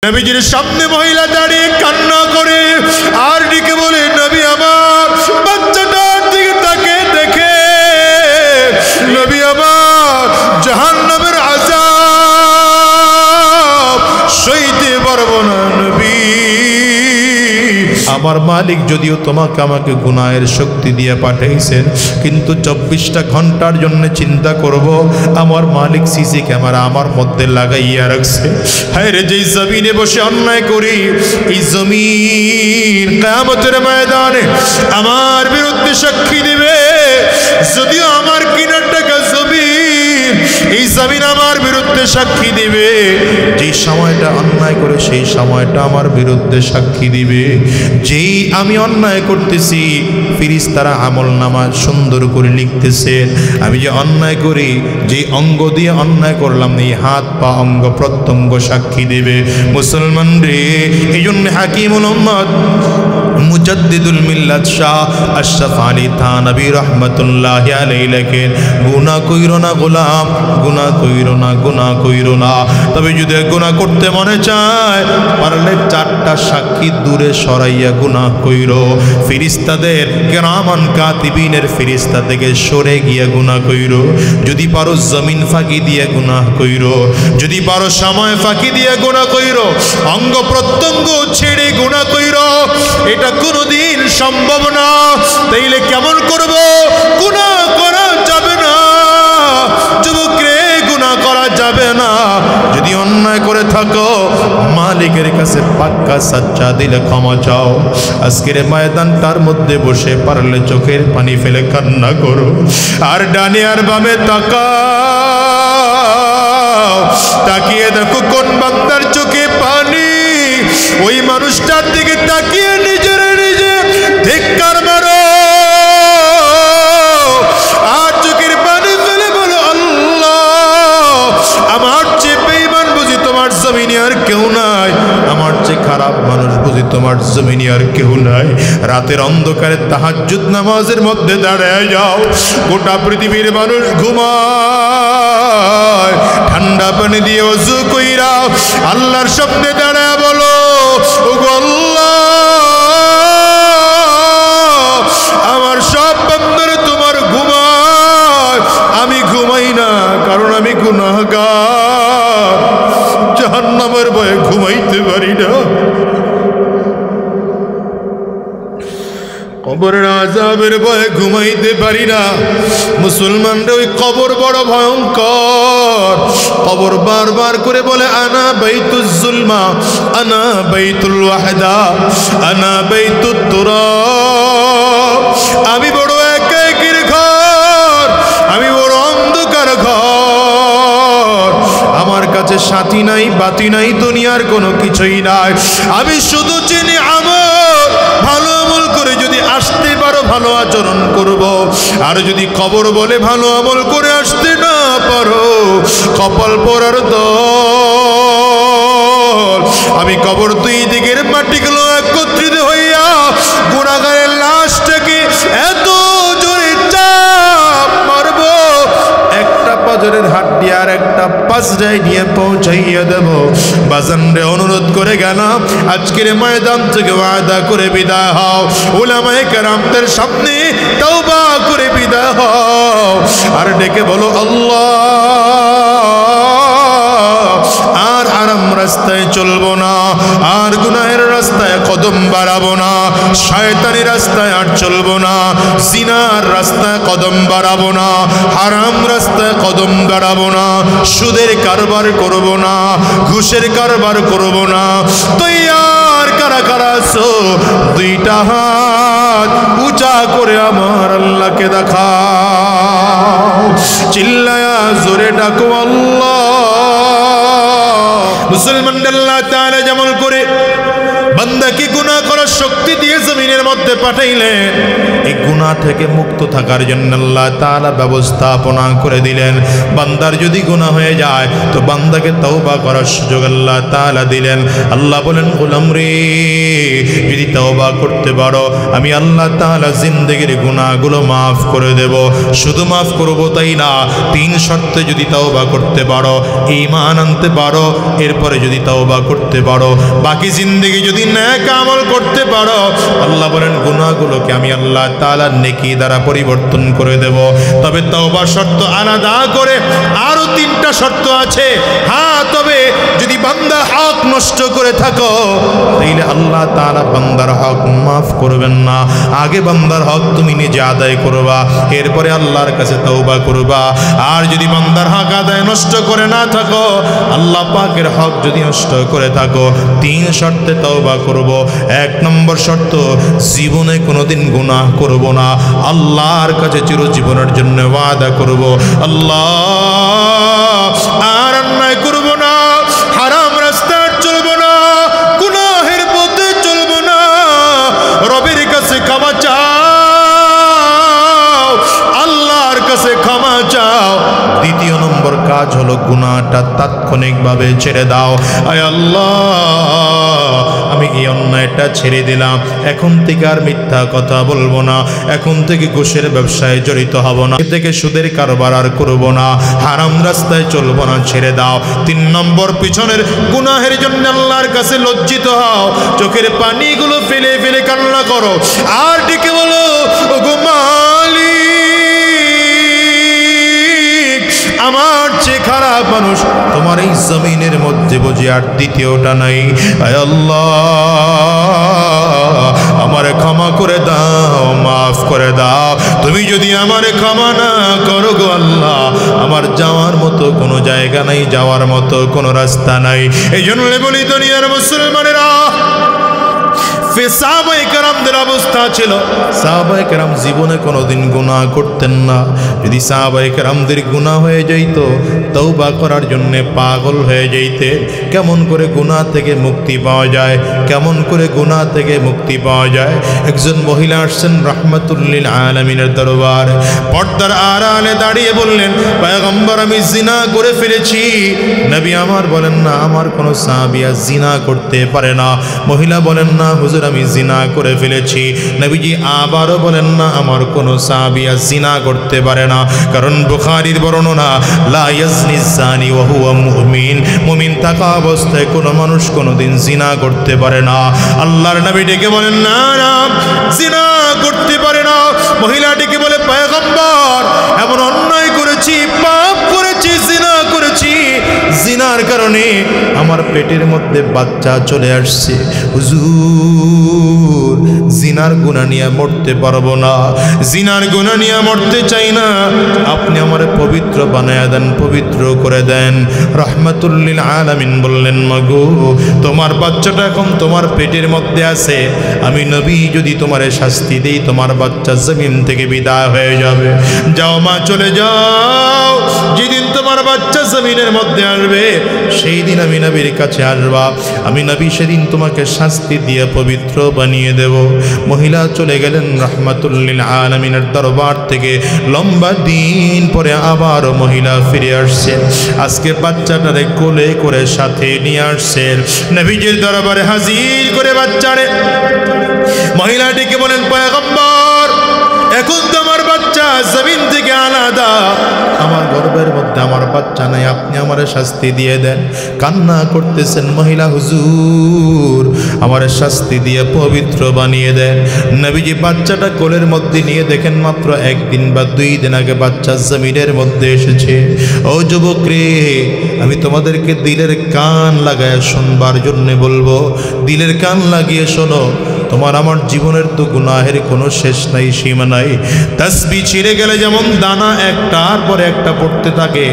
নবীজির সামনে মহিলা দাঁড়িয়ে কান্না করে আর ডেকে বলে, নবী আমার বাচ্চাটার দিকে তাকে দেখে, নবী আমার জাহান্নামের আযাব সইতে পারবো না নবী। আমার মালিক যদিও তোমাকে আমাকে গুনাহের শক্তি দিয়ে পাঠাইছেন, কিন্তু 24টা ঘন্টার জন্য চিন্তা করব আমার মালিক সিসি ক্যামেরা আমার মধ্যে লাগাইয়া রাখছে। হায় রে, যেই জমিনে বসে অন্যায় করি, এই জমিন কিয়ামতের ময়দানে আমার বিরুদ্ধে সাক্ষী দিবে। যদিও আমার কিনার টাকা জমিন, এই জমিন আমার বিরুদ্ধে সাক্ষী দিবে। যেই সময়টা অন্যায় করে সেই সময়টা আমার বিরুদ্ধে সাক্ষী দিবে। যেই আমি অন্যায় করতেছি, ফেরেশতারা আমলনামা সুন্দর করে লিখতেছেন। আমি যে অন্যায় করি, যে অঙ্গ দিয়ে অন্যায় করলাম, এই হাত পা অঙ্গ প্রত্যঙ্গ সাক্ষী দেবে। মুসলমান রে, এই জন্য হাকিমুল উম্মত মুজাদ্দিদুল মিল্লাত শাহ আশরাফ আলী থানভী রাহমাতুল্লাহি আলাইহি লেখেন, গুনাহ কইরো না গোলাম, গুনাহ কইরো না, গুনাহ কইরো না। তবে যদি গুনাহ করতে মনে চায়, পারলে 4টা সাক্ষী দূরে সরাইয়া গুনাহ কইরো। ফেরেশতাদের কিরামান কাতিবিনের ফেরেশতা থেকে সরে গিয়া গুনাহ কইরো। যদি পারো জমিন ফাঁকি দিয়ে গুনাহ কইরো, যদি পারো সময় ফাঁকি দিয়ে গুনাহ কইরো, অঙ্গ প্রত্যঙ্গ ছেড়ে গুনাহ কইরো। এটা কোনোদিন সম্ভব না। তাইলে কেমন করব? গুনাহ করা যাবে না যুবক রে, গুনাহ করা যাবে না। যদি অন্যায় করে থাকো, মালিকের কাছে পাক্কা সাচ্চা দিলে ক্ষমা চাও। আজকের ময়দানটার মধ্যে বসে পারলে চোখের পানি ফেলে কান্না করো, আর ডানে আর বামে তাকাও, তাকিয়ে দেখো কোন বান্দার চোখে পানি। ওই মানুষটার দিকে তাকিয়ে নিজের নিজে ধিক্কার মারো, আর চোখের পানি ফেলে বলো, আল্লাহ আমার চেয়ে বেঈমান বুঝি তোমার জমিনে আর কেউ নাই, আমার চেয়ে খারাপ মানুষ বুঝি তোমার জমিনে আর কেউ নাই। রাতের অন্ধকারে তাহাজ্জুদ নামাজের মধ্যে দাঁড়ায় যাও। গোটা পৃথিবীর মানুষ ঘুমায়, ঠান্ডা পানি দিয়ে ওযু কইরা আল্লাহর সামনে দাঁড়ায় বলো, ওগো আল্লাহ আমার সব বান্দারা তোমার ঘুমায়, আমি ঘুমাই না, কারণ আমি গুনাহগার, জাহান্নামের ভয়ে ঘুমাইতে পারি না, কবরের আযাবের ভয়ে ঘুমাইতে পারি না। মুসলমানরা ওই কবর বড় ভয়ঙ্কর। কবর বারবার করে বলে, আনা বাইতুজ জুলমা, আনা বাইতুল ওয়াহদা, আনা বাইতুত তুরাব। আমি বড় একাকির ঘর, আমি বড় অন্ধকার ঘর, আমার কাছে সাথী নাই, বাতি নাই, দুনিয়ার কোনো কিছুই নাই। আমি শুধু চিনি আমল, ভালো আমল করে যদি আসতে পারো ভালো আচরণ করব, আর যদি কবর বলে ভালো আমল করে আসতে না পারো, কপাল পরার দল। আমি কবর দুই দিকের মাটিগুলো একত্রিত হইয়া গুনাহগারের লাশটাকে এত জোরে চাপ মারব, একটা পাজরের হাড্ডি আর একটা পাজরায় নিয়ে পৌঁছাইয়া দেব। বাজানরে অনুরোধ করে গেলাম, আজকের ময়দান থেকে ওয়াদা করে বিদায় হও, উলামায়ে কেরামদের সামনে তওবা করে বিদায় হও, আর ডেকে বলো, আল্লাহ আর হারাম রাস্তায় চলবো না, আর গুনাহের রাস্তায় কদম বাড়াবো না, শয়তানি রাস্তায় আর চলবো না, জিনার রাস্তায় কদম বাড়াবো না, হারাম রাস্তায় কদম বাড়াবো না, সুদের কারবার করবো না, ঘুষের কারবার করবো না। তৈয়ার কারা কারা আছো? 2টা হাত উঁচা করে আমার আল্লাহকে দেখাও, চিল্লায়া জোরে ডাকো আল্লাহ। মুসলমান আল্লাহ তাআলা যেমন করে বান্দাকে গুনাহ করার শক্তি দিয়ে জমিনের মধ্যে পাঠাইলেন। এই গুনাহ থেকে মুক্ত থাকার জন্য আল্লাহ তাআলা ব্যবস্থাপনা করে দিলেন। বান্দার যদি গুনাহ হয়ে যায় তো বান্দাকে তওবা করার সুযোগ আল্লাহ তাআলা দিলেন। আল্লাহ বলেন, গোলাম রে, যদি তওবা করতে পারো আমি আল্লাহ তাআলা জিন্দেগির গুনাহগুলো মাফ করে দেব। শুধু মাফ করব তাই না, 3 শর্তে যদি তওবা করতে পারো, ঈমান আনতে পারো, এরপরে যদি তওবা করতে পারো, বাকি জিন্দেগি যদি নেক আমল করতে পারো, আল্লাহ বলেন গুনাহগুলোকে আমি আল্লাহ তাআলা নেকি দ্বারা পরিবর্তন করে দেব। তবে তওবার শর্ত আলাদা করে আরো 3টা শর্ত আছে। হ্যাঁ, তবে যদি বান্দা হক নষ্ট করে থাকো তাইলে আল্লাহ তাআলা বান্দার হক মাফ করবেন না। আগে বান্দার হক তুমি নিজে আদায় করবা, এরপরে আল্লাহর কাছে তওবা করবা। আর যদি বান্দার হক আদায় নষ্ট করে না থাকো, আল্লাহ পাকের হক যদি নষ্ট করে থাকো, 3 শর্তে তওবা করব। 1 নম্বর শর্ত, জীবনে কোনোদিন গুনাহ করব না, আল্লাহর কাছে চিরজীবনের জন্য ওয়াদা করব, আল্লাহ আর অন্যায় করব না, হারাম রাস্তায় চলব না, গুনাহের পথে চলব না, রবের কাছে ক্ষমা চাও, আল্লাহর কাছে ক্ষমা চাও। 2 নম্বর কাজ হলো গুনাহটা তাৎক্ষণিকভাবে ছেড়ে দাও। আয় আল্লাহ, আমি এই অন্যায়টা ছেড়ে দিলাম, এখন থেকে আর মিথ্যা কথা বলবো না, এখন থেকে ঘুষের ব্যবসায় জড়িত হব না, থেকে সুদের কারবার আর করবো না, হারাম রাস্তায় চলবো না, ছেড়ে দাও। 3 নম্বর, পিছনের গুনাহের জন্য আল্লাহর কাছে লজ্জিত হও, চোখের পানিগুলো ফেলে ফেলে কান্না করো, আর ডেকে বলো, ওগো মালিক, আমার চেয়ে খারাপ মানুষ তোমার এই জমিনের মধ্যে বুঝি আর দ্বিতীয়টা নাই। আয় আল্লাহ, আমারে ক্ষমা করে দাও, মাফ করে দাও। তুমি যদি আমারে ক্ষমা না করো গো আল্লাহ, আমার যাওয়ার মতো কোনো জায়গা নাই, যাওয়ার মতো কোনো রাস্তা নাই। এই জন্য বলি দুনিয়ার মুসলমানেরা, সাহাবায়ে কেরামদের অবস্থা ছিল, সাহাবায়ে কেরাম জীবনে কোনোদিন গুনাহ করতেন না। যদি সাহাবায়ে কেরামদের গুনাহ হয়ে যাইত, তওবা করার জন্য পাগল হয়ে যাইতে, কেমন করে গুনাহ থেকে মুক্তি পাওয়া যায়, কেমন করে গুনাহ থেকে মুক্তি পাওয়া যায়। একজন মহিলা আসছেন রাহমাতুল লিল আলামিনের দরবারে, পর্দার আড়ালে দাঁড়িয়ে বললেন, পয়গম্বর আমি জিনা করে ফেলেছি। নবী আমার বলেন না, আমার কোনো সাহাবিয়া জিনা করতে পারে না। মহিলা বলেন না, হুজুর আমি জিনা করে ফেলেছি। নবীজি আবারও বলেন না, আমার কোনো সাহাবিয়া জিনা করতে পারে না। কারণ বুখারীর বর্ণনা, লা ইয়াজনি জানি ওয়া হুয়া মুমিন, মুমিন থাকা অবস্থায় কোনো মানুষ কোনোদিন জিনা করতে পারে না। আল্লাহর নবী ডেকে বলেন, না না, জিনা করতে পারে না। মহিলা ডেকে বলে, পয়গম্বর এমন অন্যায় করেছি, পাপ করেছি, জিনা করেছি, জিনার কারণে আমার পেটের মধ্যে বাচ্চা চলে আসছে। হুজুর, জিনার গুনাহ নিয়ে মরতে পারবো না, জিনার গুনাহ নিয়ে মরতে চাই না, আপনি আমারে পবিত্র বানায়া দেন, পবিত্র করে দেন। রাহমাতুল লিল আলামিন বললেন, মাগো তোমার বাচ্চাটা এখন তোমার পেটের মধ্যে আছে, আমি নবী যদি তোমারে শাস্তি দেই, তোমার বাচ্চা জমিন থেকে বিদায় হয়ে যাবে। যাও মা, চলে যাও। যেদিন তোমার বাচ্চা জমিনের মধ্যে আসবে, সেই দিন আমি নবীর কাছে আসবা, আমি নবী সেদিন তোমাকে শাস্তি দিয়ে পবিত্র বানিয়ে দেব। মহিলা চলে গেলেন রাহমাতুল লিল আলামিনের দরবার থেকে। লম্বা দিন পরে আবার মহিলা ফিরে আসছেন। আজকে বাচ্চাটারে কোলে করে সাথে নিয়ে আসছেন, নবীজির দরবারে হাজির করে বাচ্চারে। মহিলাটিকে বলেন, পয়গম্বর এখন তো আমার বাচ্চা জমিন থেকে আলাদা, আমার গর্ভের মধ্যে আমার বাচ্চা নাই, আপনি আমারে শাস্তি দিয়ে দেন। কান্না করতেছেন মহিলা, হুজুর আমারে শাস্তি দিয়ে পবিত্র বানিয়ে দেন। নবীজি বাচ্চাটা কোলের মধ্যে নিয়ে দেখেন, মাত্র 1 দিন বা 2 দিন আগে বাচ্চা জমিনের মধ্যে এসেছে। ও যুবক রে, আমি তোমাদেরকে দিলের কান লাগায় শুনবার জন্য বলবো, দিলের কান লাগিয়ে শোনো। তোমার আমার জীবনের তো গুনাহের কোনো শেষ নাই, সীমা নাই। তাসবিহ ছিঁড়ে গেলে যেমন দানা একটার পর একটা পড়তে থাকে,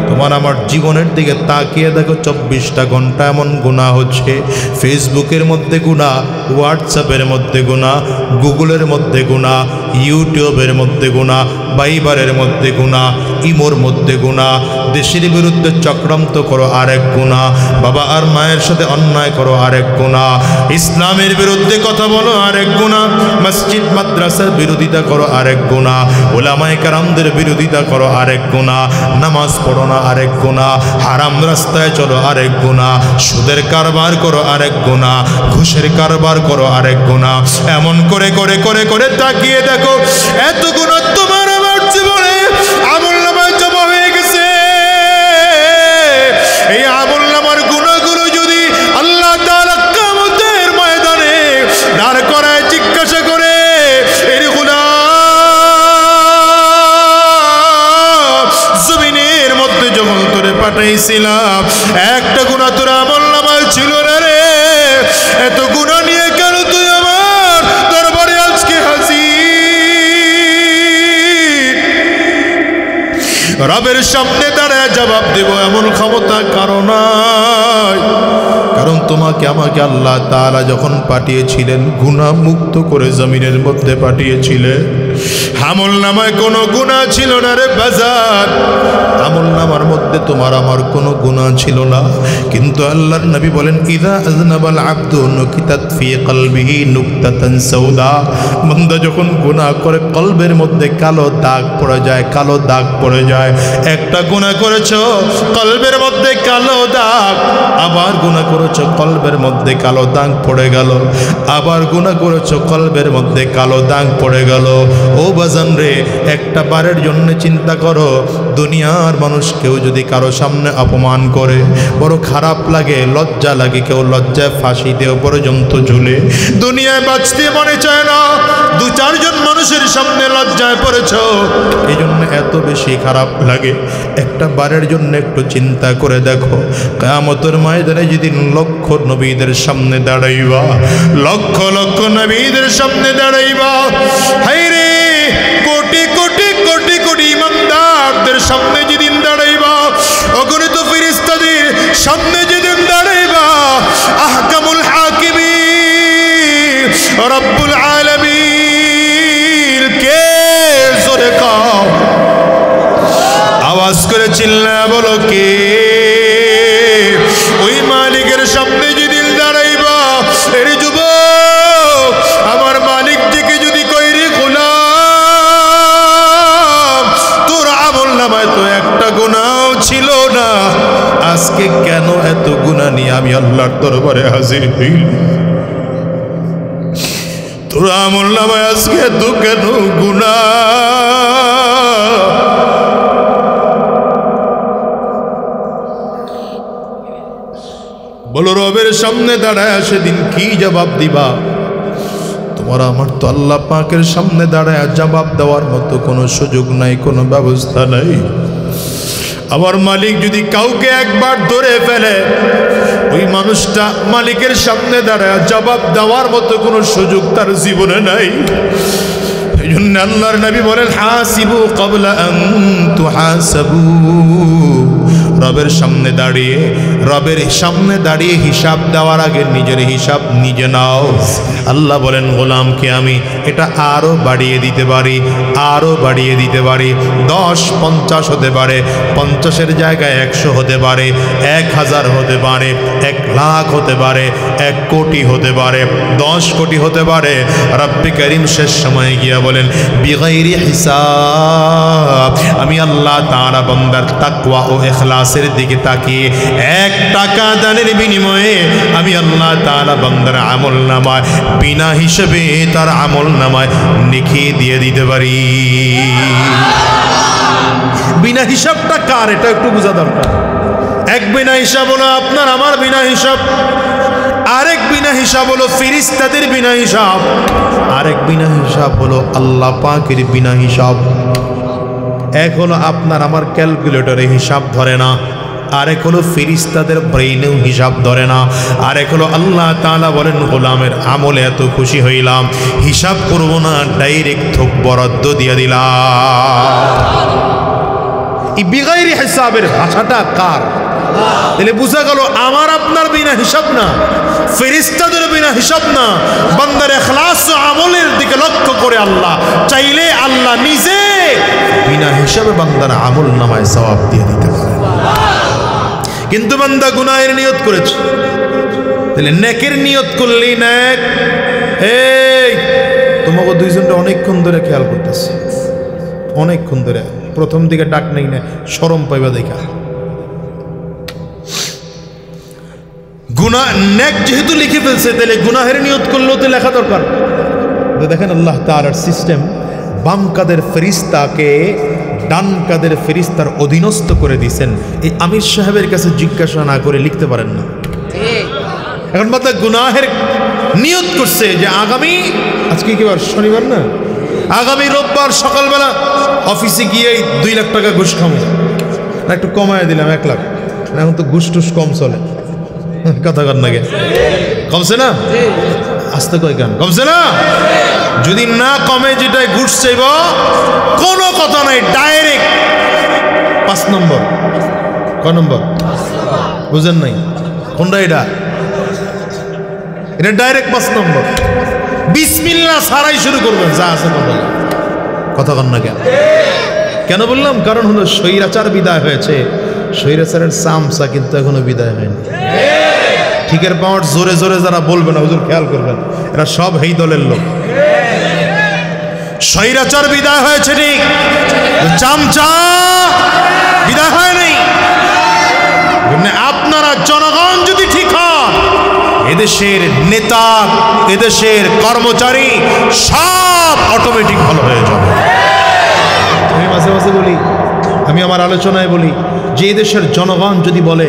তোমার আমার জীবনের দিকে তাকিয়ে দেখো, 24টা ঘন্টা এমন গুনাহ হচ্ছে। ফেসবুকের মধ্যে গুনাহ, হোয়াটসঅ্যাপের মধ্যে গুনাহ, গুগলের মধ্যে গুনাহ, ইউটিউবের মধ্যে গুনাহ, বাইবারের মধ্যে গুনাহ, ইমোর মধ্যে গুনাহ, দেশের বিরুদ্ধে চক্রান্ত করো আরেক গুনাহ, বাবা আর মায়ের সাথে অন্যায় করো আরেক গুনাহ, ইসলামের বিরুদ্ধে কথা বলো আরেক গুনাহ, মসজিদ মাদ্রাসার বিরোধিতা করো আরেক গুনাহ, উলামায়ে কেরামদের বিরোধিতা করো আরেক গুনাহ, নামাজ পড়ো না আরেক গুনাহ, হারাম রাস্তায় চলো আরেক গুনাহ, সুদের কারবার করো আরেক গুনাহ, ঘুষের কারবার করো আরেক গুনাহ। এমন করে করে করে করে তাকিয়ে দেখো এত গুনাহ তোমার আমার জীবনে আমলনামায় জমা হয়ে গেছে। এই আমলনামার গুনাহগুলো যদি আল্লাহ তাআলা কিয়ামতের ময়দানে দাঁড় করায় জিজ্ঞাসা করে, এর গুনাহ জমিনের মধ্যে যখন তোরে পাঠাইছিলাম একটা গুনাহ তোর আমলনামায় ছিল না রে, এত গুনাহ নিয়ে কেন তুই আমার দরবারে আজকে হাজির? রবের সামনে দাঁড়ায় জবাব দেব এমন ক্ষমতা কারো নাই। কারণ তোমাকে আমাকে আল্লাহ তাআলা যখন পাঠিয়েছিলেন গুনাহ মুক্ত করে জমিনের মধ্যে পাঠিয়েছিলেন। আমলনামায় কোনো গুনাহ ছিল না রে বাজার, আমলনামার মধ্যে তোমার আমার কোনো গুনাহ ছিল না। কিন্তু আল্লাহর নবী বলেন, ইযা আযনাবাল আবদু নুকিতাত ফি কলবিহি নুকতাতান সাউদা, বান্দা যখন গুনাহ করে কলবের মধ্যে কালো দাগ পড়ে যায়, কালো দাগ পড়ে যায়। একটা গুনাহ করেছো কলবের মধ্যে কালো দাগ, আবার গুনাহ করেছো কলবের মধ্যে কালো দাগ পড়ে গেল, আবার গুনাহ করেছো কলবের মধ্যে কালো দাগ পড়ে গেল। ও বাজান রে, একটা বারের জন্য চিন্তা করো, দুনিয়ার মানুষ কেউ যদি কারো সামনে অপমান করে বড় খারাপ লাগে, লজ্জা লাগে, কেউ লজ্জায় ফাঁসি দেও পর্যন্ত ঝুলে, দুনিয়ায় বাঁচতে মনে চায় না। দু চারজন মানুষের সামনে লজ্জায় পড়েছ, এই জন্য এত বেশি খারাপ লাগে। একটা বারের জন্য একটু চিন্তা করে দেখো, কিয়ামতের ময়দানে যেদিন লক্ষ নবীদের সামনে দাঁড়াইবা, লক্ষ লক্ষ নবীদের সামনে দাঁড়াইবা, হায়রে কোটি কোটি কোটি কোটি ইমানদারদের সামনে যেদিন দাঁড়াইবা, অগণিত ফেরেশতাদের সামনে যেদিন দাঁড়াইবা, আহকামুল হাকিমিন রব্বুল আলামিন কে জোরে কাও, আওয়াজ করে চিল্লায়া বলো কে? ওই মালিকের সামনে যেদিন দাঁড়াইবা, এর যুবক আমার মালিক থেকে যদি কইরে গোলাম তোর আমলনামায় তো একটা গুনাহ ছিল না, আজকে কেন এত গুনাহ নিয়ে আমি আল্লাহর দরবারে হাজির হইলাম? তোর আমলনামায় আজকে এত কেন গুনাহ? বলো রবের সামনে দাঁড়ায় সেদিন কি জবাব দিবা? তোমার আমার তো আল্লাহ পাকের সামনে দাঁড়ায় জবাব দেওয়ার মতো কোনো সুযোগ নাই, কোনো ব্যবস্থা নাই। আমার মালিক যদি কাউকে একবার ধরে ফেলে, ওই মানুষটা মালিকের সামনে দাঁড়ায় জবাব দেওয়ার মতো কোনো সুযোগ তার জীবনে নাই। এই জন্য আল্লাহর নবী বলেন, হাসিবু ক্বাবলা আন তুহাসাবু, রবের সামনে দাঁড়িয়ে হিসাব দেওয়ার আগে নিজের হিসাব নিজে নাও। আল্লাহ বলেন, গোলামকে আমি এটা আরো বাড়িয়ে দিতে পারি, আরো বাড়িয়ে দিতে পারি। 10, 50 হতে পারে, 50-এর জায়গায় 100 হতে পারে, 1000 হতে পারে, 1 লাখ হতে পারে, 1 কোটি হতে পারে, 10 কোটি হতে পারে। রব্বে করিম শেষ সময়ে গিয়া বলেন, বিগাইরি হিসাব, আমি আল্লাহ তাআলা বান্দার তাকওয়া ও ইখলাসের দিকে তাকিয়ে 1 টাকা দানের বিনিময়ে আমি আল্লাহ তাআলা বান্দার আমলনামায় বিনা হিসেবে তার আমলনামায় লিখে দিয়ে দিতে পারি। বিনা হিসাবটা কার, এটা একটু বোঝা দরকার। এক বিনা হিসাব হলো আপনার আমার বিনা হিসাব, আরেক বিনা হিসাব হলো ফেরেশতাদের বিনা হিসাব, আরেক বিনা হিসাব হলো আল্লাহ পাকের বিনা হিসাব। এক হলো আপনার আমার ক্যালকুলেটরে হিসাব ধরে না, আরেক হলো ফেরেশতাদের ব্রেইনেও হিসাব ধরে না, আরেক হলো আল্লাহ তাআলা বলেন, গোলামের আমলে এত খুশি হইলাম, হিসাব করব না, ডাইরেক্ট থোক বরাদ্দ দিয়ে দিলাম। এই বিগাইরি হিসাবের ভাষাটা কার? তাহলে বোঝা গেল আমার আপনার বিনা হিসাব না, ফেরেশতাদের বিনা হিসাব না, বান্দার ইখলাস ও আমলের দিকে লক্ষ্য করে আল্লাহ চাইলে আল্লাহ নিজে বিনা হিসাবে বান্দার আমল নামায় সওয়াব দিয়ে দিতে পারে। কিন্তু বান্দা গুনাহের নিয়ত করেছে, তাহলে নেকের নিয়ত করলেই নেক। এই তোমাকে দুইজনটা অনেকক্ষণ ধরে খেয়াল করতেছে, অনেকক্ষণ ধরে, প্রথম দিকে ডাক নেই না, শরম পাইবা দেখা। গুনাহ নেক যেহেতু লিখে ফেলছে, তাহলে গুনাহের নিয়ত করলেও তো লেখা দরকার। দেখেন আল্লাহ তাআলার সিস্টেম, বাম কাদের ফেরেশতাকে ডান কাদের ফেরেশতার অধীনস্থ করে দিয়েছেন। এই আমির সাহেবের কাছে জিজ্ঞাসা না করে লিখতে পারেন না। এখন বান্দা গুনাহের নিয়ত করছে যে আগামী, আজকে কি বার? শনিবার না? আগামী রোববার সকালবেলা অফিসে গিয়ে 2 লাখ টাকা ঘুষ খাবো, একটু কমায় দিলাম 1 লাখ। এখন তো ঘুষ টুস কম চলে, কথা কর না, কমছে না? আস্তে কয় কেন কমছে না? যদি না কমে, যেটাই ঘুষ চাইব কোনো কথা নাই, ডাইরেক্ট 5 নম্বর। কয় নম্বর বুঝেন নাই? কোনটা এটা? এটা ডাইরেক্ট 5 নম্বর। বিসমিল্লাহ ছাড়াই শুরু করবেন, যা আছে কথা কন না কেন? কেন বললাম? কারণ হলো স্বৈরাচার বিদায় হয়েছে, স্বৈরাচারের চামচা কিন্তু এখনো বিদায় হয়নি। ঠিকের পাওয়ার জোরে জোরে যারা বলবে না, হুজুর খেয়াল করবেন, এরা সব এই দলের লোক। স্বৈরাচার বিদায় হয়েছে ঠিক, চামচা বিদায় হয়নি। আপনারা জনগণ যদি ঠিক হন, এদেশের নেতা, এদেশের কর্মচারী সব অটোমেটিক ভালো হয়ে যাবে। আমি মাঝে মাঝে বলি, আমি আমার আলোচনায় বলি যে এদেশের জনগণ যদি বলে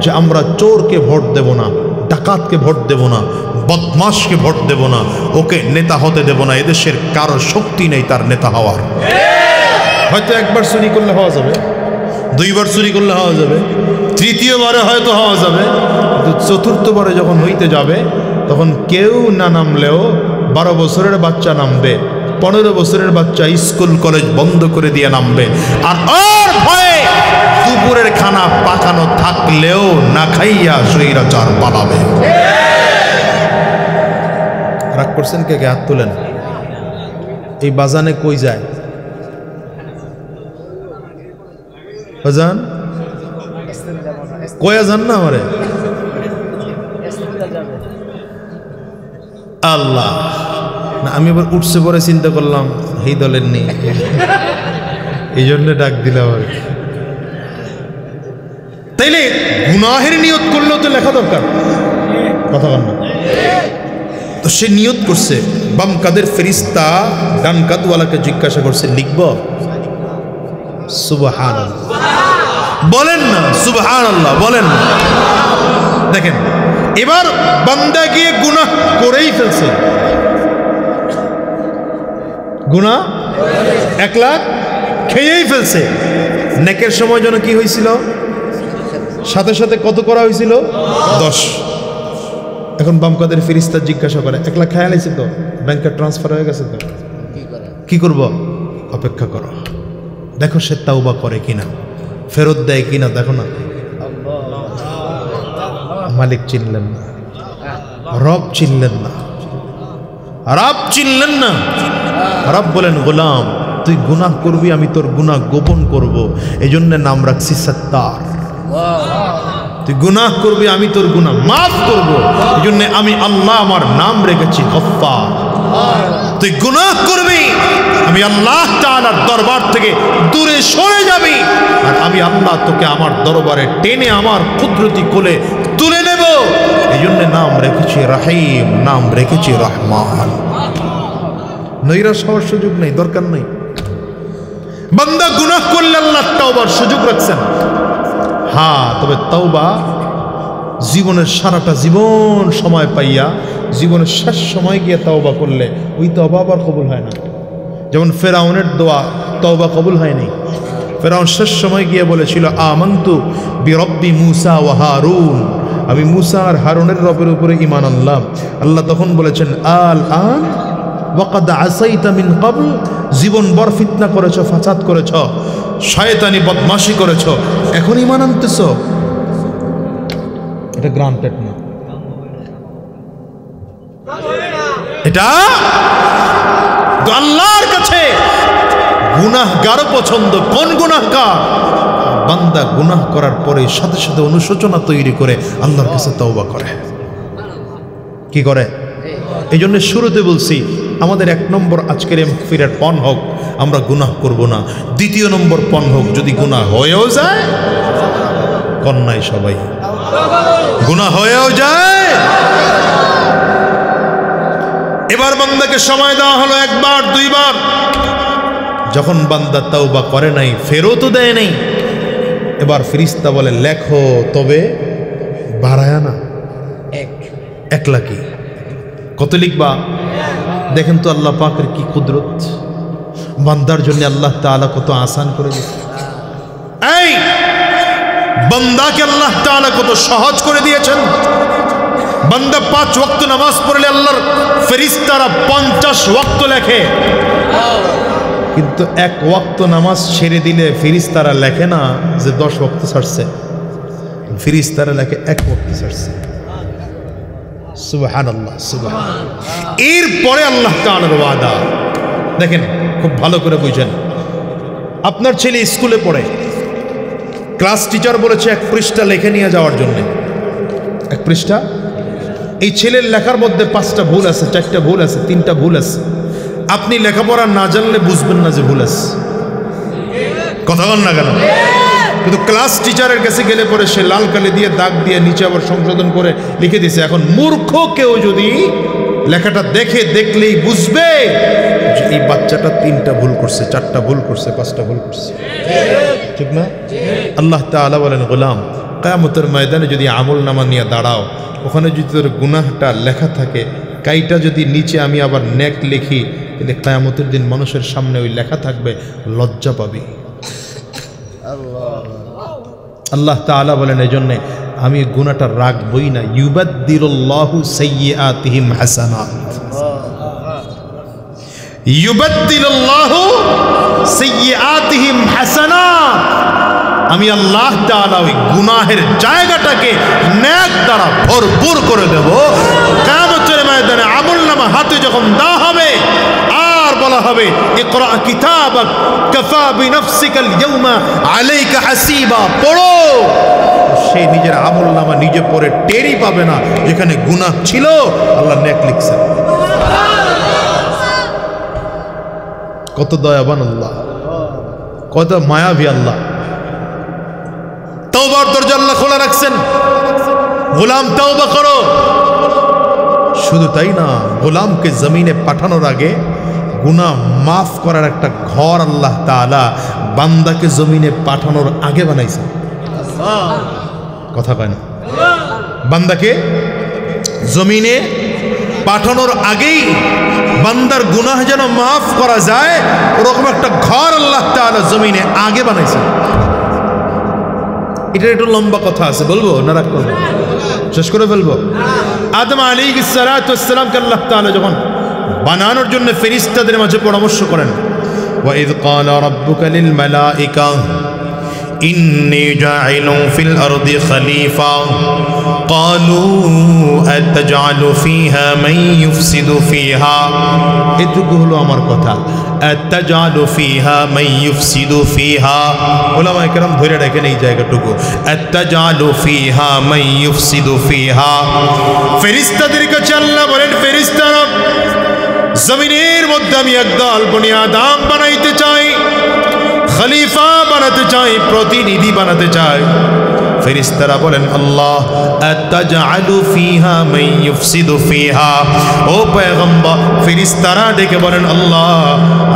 যে আমরা চোরকে ভোট দেব না, ডাকাতকে ভোট দেব না, বদমাশকে ভোট দেব না, ওকে নেতা হতে দেব না, এদেশের কারো শক্তি নেই তার নেতা হওয়ার। হয়তো একবার চুরি করলে হওয়া যাবে, 2বার চুরি করলে হওয়া যাবে, 3য়-বারে হয়তো হওয়া যাবে, কিন্তু 4র্থবারে যখন হইতে যাবে তখন কেউ না নামলেও 12 বছরের বাচ্চা নামবে, 15 বছরের বাচ্চা স্কুল কলেজ বন্ধ করে দিয়ে নামবে। আর ওর ভয়ে দুপুরের খানা পাকানো থাকলেও না খাইয়া স্বৈরাচার পালাবে। রাগ করছেন কে? হাত তুলেন। এই বাজানে কই যায়? বাজান কয়া যান না আমারে? আল্লাহ না, আমি এবার উঠছে পরে চিন্তা করলাম এই দলের নেই, এই জন্য ডাক দিলাম আর কি। তাইলে গুনাহের নিয়ত করলেও তো লেখা দরকার, কথা বল না? তো সে নিয়ত করছে, বাম কাদের ফেরেশতা ডান কাদওয়ালাকে জিজ্ঞাসা করছে, লিখব? সুবহানাল্লাহ বলেন না, সুবহানাল্লাহ বলেন না। দেখেন এবার বান্দা গিয়ে গুনাহ করেই ফেলছে, গুনাহ 1 লাখ খেয়েই ফেলছে। নেকের সময় যেন কি হয়েছিল? সাথে সাথে কত করা হয়েছিল? 10। এখন বাম কাদের ফেরেশতা জিজ্ঞাসা করে, 1 লাখ খেয়াল হয়েছে তো, ব্যাংকে ট্রান্সফার হয়ে গেছে তো, কি করব? অপেক্ষা করো, দেখো সে তাওবা করে কিনা, ফেরত দেয় কিনা, দেখো না। মালিক চিনলেন না, রব চিনলেন না, রব চিনলেন না। রব বলেন, গোলাম তুই গুনাহ করবি, আমি তোর গুনাহ গোপন করব, এই জন্য নাম রাখছি সত্তার। তুই গুনাহ করবি, আমি তোর গুনাহ মাফ করব, এই জন্য আমি আল্লাহ আমার নাম রেখেছি গফফার। তুই গুনাহ করবি, আমি আল্লাহ তাআলার দরবার থেকে দূরে সরে যাবি, আর আমি আল্লাহ তোকে আমার দরবারে টেনে আমার কুদরতি কোলে তুলে নেব, এই জন্য নাম রেখেছি রহিম, নাম রেখেছি রহমান। নৈরাশ হওয়ার সুযোগ নেই, দরকার নেই। বান্দা গুনাহ করলে আল্লাহ তাওবার সুযোগ রাখছেন। হ্যাঁ, তবে তাওবা জীবনের সারাটা জীবন সময় পাইয়া জীবনের শেষ সময় গিয়ে তাওবা করলে ওই তাওবা আবার কবুল হয় না। যেমন ফেরাউনের দোয়া তাওবা কবুল হয়নি। ফেরাউন শেষ সময় গিয়ে বলেছিল, আমানতু বিরব্বি মুসা ওয়া হারুন, আমি মুসা আর হারুনের রবের উপরে ঈমান আনলাম। আল্লাহ তখন বলেছেন, আল আন ওয়াকাদ আসাইতা মিন ক্বাবল, জীবন ভর ফিতনা করেছো, ফাসাদ করেছো, শয়তানি বদমাশি করেছো, এখন ঈমান আনতেছো, এটা গ্রান্টেড না। এটা আল্লাহর কাছে গুনাহগার পছন্দ। কোন গুনাহগার? বান্দা গুনাহ করার পরে সাথে সাথে অনুশোচনা তৈরি করে আল্লাহর কাছে তওবা করে। কি করে? এই জন্য শুরুতে বলছি আমাদের 1 নম্বর আজকের মাহফিলের পণ হোক আমরা গুনাহ করব না। 2 নম্বর পণ হোক যদি গুনাহ হয়েও যায়, কন্যায় সবাই গুনাহ হয়েও যায়। এবার বান্দাকে সময় দেওয়া হলো 1 বার 2 বার। যখন বান্দা তওবা করে নাই, ফেরতও দেয় নাই, এবার ফেরেশতা বলে লেখো, তবে বাড়ায়া না, 1 লাখি। কত লিখবা? দেখেন তো আল্লাহ পাকের কি কুদরত, বান্দার জন্য আল্লাহ তাআলা কত আসান করে দিয়েছে। এই বান্দাকে আল্লাহ তাআলা কত সহজ করে দিয়েছেন। বান্দা 5 ওয়াক্ত নামাজ পড়লে আল্লাহর ফেরেশতারা 50 ওয়াক্ত লেখে, কিন্তু 1 ওয়াক্ত নামাজ ছেড়ে দিলে ফেরেশতারা লেখে না যে 10 ওয়াক্ত ছাড়ছে, ফেরেশতারা লেখে 1 ওয়াক্ত ছাড়ছে। সুবহানাল্লাহ, সুবহানাল্লাহ। এরপরে আল্লাহ তাআলার ওয়াদা দেখেন, খুব ভালো করে বুঝেন। আপনার ছেলে স্কুলে পড়ে, ক্লাস টিচার বলেছে 1 পৃষ্ঠা লিখে নিয়ে যাওয়ার জন্য। 1 পৃষ্ঠা। এই ছেলের লেখার মধ্যে 5টা ভুল আছে, 4টা ভুল আছে, 3টা ভুল আছে। আপনি লেখাপড়া না জানলে বুঝবেন না যে ভুল আছে। কথা বল না কেন? কিন্তু ক্লাস টিচারের কাছে গেলে পরে সে লাল কালি দিয়ে দাগ দিয়ে নিচে আবার সংশোধন করে লিখে দিয়েছে। এখন মূর্খ কেউ যদি লেখাটা দেখলেই বুঝবে যে এই বাচ্চাটা 3টা ভুল করছে, 4টা ভুল করছে, 5টা ভুল করছে, ঠিক না? আল্লাহ তাআলা বলেন, গোলাম কিয়ামতের ময়দানে যদি আমলনামা নিয়ে দাঁড়াও, ওখানে যদি তোর গুনাহটা লেখা থাকে, কাইটা যদি নিচে আমি আবার নেক লিখি, তাহলে কিয়ামতের দিন মানুষের সামনে ওই লেখা থাকবে, লজ্জা পাবি। আল্লাহ তাআলা বলেন, এই জন্যে আমি গুনাহটা রাখবই না। ইউবাদদিলুল্লাহু সাইয়্যাতিহিম হাসানাত, ইউবাদদিলুল্লাহু সাইয়্যাতিহিম হাসানাত। আমি আল্লাহ তাআলা ওই গুনাহের জায়গাটাকে নেক দ্বারা ভরপুর করে দেব। কিয়ামতের ময়দানে আমলনামা হাতে যখন দেওয়া হবে, আর বলা হবে ইকরা কিতাবাক কাফা বিনফসিকাল ইয়াউমা আলাইকা হাসিবা, পড়ো। সে নিজের আমলনামা নিজে পড়ে টেরই পাবে না যেখানে গুনাহ ছিল আল্লাহ নেক লিখছেন। কত দয়াবান আল্লাহ, কত মায়াবী আল্লাহ। তওবার দরজা আল্লাহ খোলা রাখছেন, গোলাম তওবা করো। শুধু তাই না, গোলামকে জমিনে পাঠানোর আগে গুনাহ মাফ করার একটা ঘর আল্লাহ তাআলা বান্দাকে জমিনে পাঠানোর আগে বানাইছেন। কথা কয় না? বান্দাকে জমিনে পাঠানোর আগেই বান্দার গুনাহ যেন মাফ করা যায়, ওরকম একটা ঘর আল্লাহ তাআলা জমিনে আগে বানাইছেন। এটার একটু লম্বা কথা আছে, বলবো না রাগ করবো? শেষ করে ফেলবো। আদম আলাইহিস সালাতু ওয়াস সালামকে আল্লাহ তাআলা যখন বানানোর জন্য ফেরেশতাদের মাঝে পরামর্শ করেন, ওয়া ইয ক্বালা রাব্বুকা লিল মালাইকা ইন্নী জাইলুন ফিল আরদি খলিফা ক্বালু আতাজআলু ফিহা মান ইউফসিদু ফিহা। এটুকু হলো আমার কথা, আতাজআলু ফিহা মান ইউফসিদু ফিহা। উলামায়ে কেরাম ধরে রাখেন এই জায়গাটুকু, আতাজআলু ফিহা মান ইউফসিদু ফিহা। ফেরেশতাদের কাছে আল্লাহ বলেন, ফেরেশতারা জমিনের মধ্যে আমি একদল বনি আদম বানাইতে চাই, খলিফা বানাতে চাই, প্রতিনিধি বানাতে চাই। ফেরেশতারা বলেন, আল্লাহ আতাজআলু ফিহা মান ইউফসিদু ফিহা। ও পয়গম্বর, ফেরেশতারা ডেকে বলেন, আল্লাহ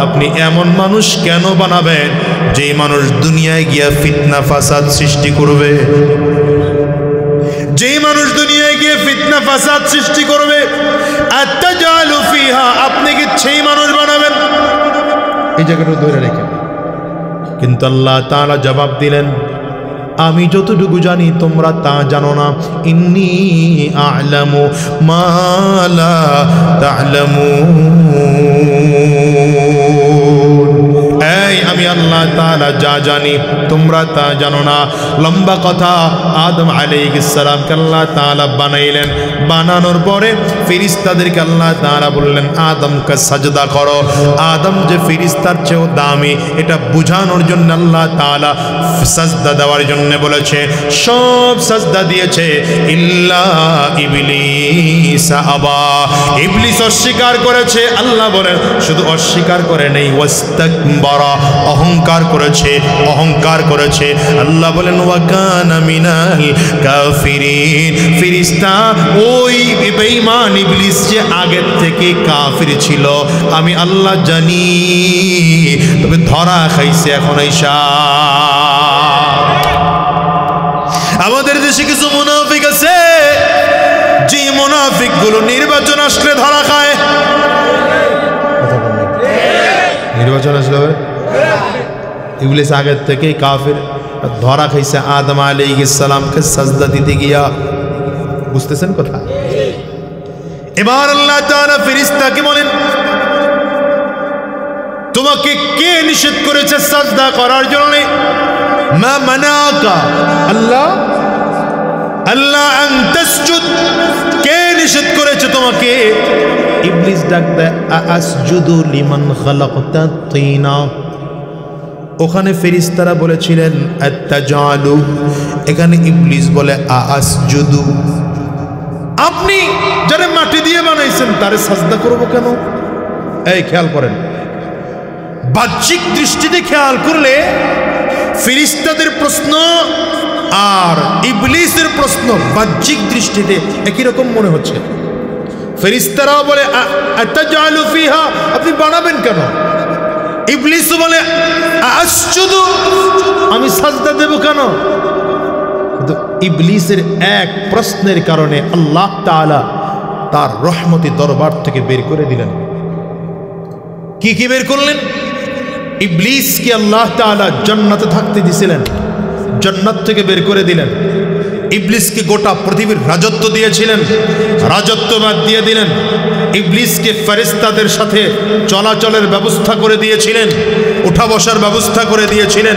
আপনি এমন মানুষ কেন বানাবেন যে মানুষ দুনিয়ায় গিয়া ফিতনা ফাসাদ সৃষ্টি করবে, যে মানুষ দুনিয়ায় গিয়ে ফিতনা ফাসাদ সৃষ্টি করবে। আতাজআলু ফিহা, আপনি কি সেই মানুষ বানাবেন? এই জায়গাটা ধরে রেখে, কিন্তু আল্লাহ তাআলা জবাব দিলেন, আমি যতটুকু জানি তোমরা তা জানো না। ইন্নী আ'লামু মা লা তা'লামুন। এই আমি আল্লাহ আল্লাহ তাআলা যা জানি তোমরা তা জানো না। লম্বা কথা, আদম আলাইহিস সালামকে আল্লাহ তাআলা বানাইলেন, বানানোর পরে ফেরেশতাদেরকে আল্লাহ তাআলা বললেন আদমকে সাজদা করো। আদম যে ফেরেশতার চেয়েও দামি এটা বুঝানোর জন্য আল্লাহ তাআলা সাজদা দেওয়ার জন্য বলেছে। সব সাজদা দিয়েছে ইল্লা ইবলিস আবা, ইবলিস অস্বীকার করেছে। আল্লাহ বলেন শুধু অস্বীকার করে নেই, ওয়াস্তাকবারা, অহংকার করেছে, অহংকার করেছে। আল্লাহ বলেন ওয়া কানা মিনাল কাফিরিন, ফেরেশতা ওই বেঈমান ইবলিস যে আগের থেকে কাফির ছিল আমি আল্লাহ জানি, তবে ধরা খাইছে এখন আইসা। আমাদের দেশে কিছু মুনাফিক আছে, যে মুনাফিক গুলো নির্বাচন আসলে ধরা খায়। নির্বাচন আসলে ইবলিস আগের থেকেই কাফির, ধরা খাইছে আদম আলাইহিস সালামকে সাজদা দিতে গিয়া। বুঝতেছেন কথা? এবার আল্লাহ তাআলা ফেরেশতাকে বলেন তোমাকে কে নিষেধ করেছে সাজদা করার জন্য? মা মানাকা আল্লাহ আল্লাহ আন তাসজুদ, কে নিষেধ করেছে তোমাকে? ইবলিস ডাক দেয় আসজুদু লিমান খালাকতা তিনা। ওখানে ফেরেশতারা বলেছিলেন আত্তাজালু, এখানে ইবলিস বলে আসজুদু, আপনি যারা মাটি দিয়ে বানাইছেন তারে সাজদা করব কেন? এই খেয়াল করেন, বাহ্যিক দৃষ্টিতে খেয়াল করলে ফেরেশতাদের প্রশ্ন আর ইবলিসের প্রশ্ন বাহ্যিক দৃষ্টিতে একই রকম মনে হচ্ছে। ফেরেশতারাও বলে আতাজালু ফিহা, আপনি বানাবেন কেন? ইবলিস বলে আসজুদু, আমি সাজদা দেব কেন? কিন্তু ইবলিসের এক প্রশ্নের কারণে আল্লাহ তাআলা তার রহমতি দরবার থেকে বের করে দিলেন। কি কি বের করলেন? ইবলিসকে আল্লাহ তাআলা জান্নাতে থাকতে দিয়েছিলেন, জান্নাত থেকে বের করে দিলেন। ইবলিসকে গোটা পৃথিবীর রাজত্ব দিয়েছিলেন, রাজত্ব বাদ দিয়ে দিলেন। ইবলিসকে ফেরেশতাদের সাথে চলাচলের ব্যবস্থা করে দিয়েছিলেন, উঠা বসার ব্যবস্থা করে দিয়েছিলেন,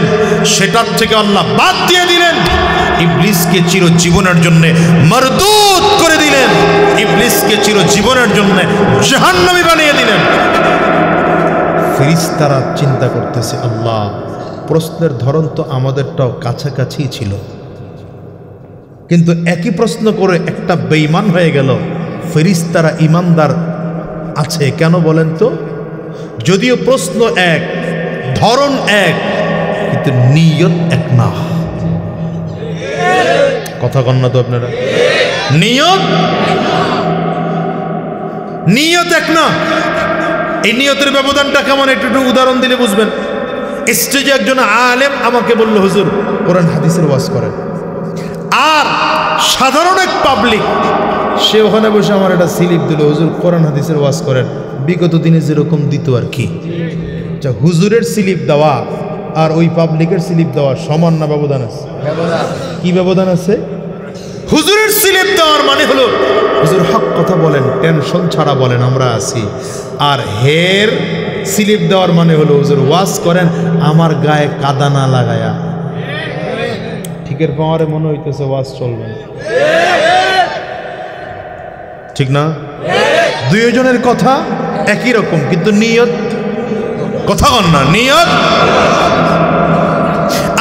সেটার থেকে আল্লাহ বাদ দিয়ে দিলেন। ইবলিসকে চিরজীবনের জন্য মরদুদ করে দিলেন, ইবলিসকে চিরজীবনের জন্য জাহান্নামী বানিয়ে দিলেন। ফেরেশতারা চিন্তা করতেছে আল্লাহ, প্রশ্নের ধরন তো আমাদেরটাও কাছাকাছি ছিল, কিন্তু একই প্রশ্ন করে একটা বেঈমান হয়ে গেল। ফেরেশতারা ঈমানদার আছে কেন বলেন তো? যদিও প্রশ্ন এক, ধরন এক, কিন্তু নিয়ত এক না। কথা কন না তো আপনারা? নিয়ত এক না। এই নিয়তের ব্যবধানটা কেমন একটু উদাহরণ দিলে বুঝবেন। স্টেজে একজন আলেম আমাকে বলল হুজুর কোরআন হাদিসের ওয়াজ করেন, আর সাধারণ এক পাবলিক সে ওখানে বসে আমার একটা স্লিপ দিল, হুজুর কোরআন হাদিসের ওয়াজ করেন। বিগত দিনে যেরকম দিত আর কি। আচ্ছা, হুজুরের স্লিপ দেওয়া আর ওই পাবলিকের স্লিপ দেওয়া সমান না ব্যবধান আছে? কি ব্যবধান আছে? হুজুরের স্লিপ দেওয়ার মানে হলো হুজুর হক কথা বলেন, টেনশন ছাড়া বলেন, আমরা আছি। আর হের স্লিপ দেওয়ার মানে হলো হুজুর ওয়াজ করেন আমার গায়ে কাদা না লাগায়া। ঠিকের পাওয়ারে মনে হইতেছে ওয়াজ চলবে না, ঠিক না? দুইজনের কথা একই রকম, কিন্তু নিয়ত কথা কন না, নিয়ত।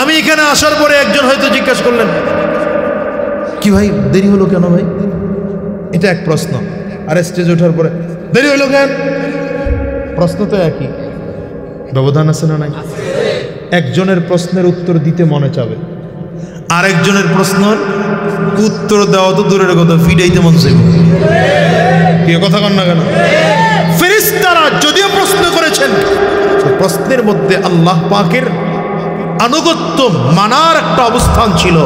আমি এখানে আসার পরে একজন হয়তো জিজ্ঞাসা করলেন কি ভাই দেরি হলো কেন ভাই, এটা এক প্রশ্ন। আর স্টেজ ওঠার পরে দেরি হলো কেন, প্রশ্ন তো একই, ব্যবধান আছে না নাই? একজনের প্রশ্নের উত্তর দিতে মনে চাবে, আরেকজনের প্রশ্নের উত্তর দেওয়া তো দূরের কথা, ফিডাইতে মন চাইবে। কি কথা কন না কেন? ফেরেশতারা যদিও প্রশ্ন করেছেন, প্রশ্নের মধ্যে আল্লাহ পাকের আনুগত্য মানার একটা অবস্থান ছিল,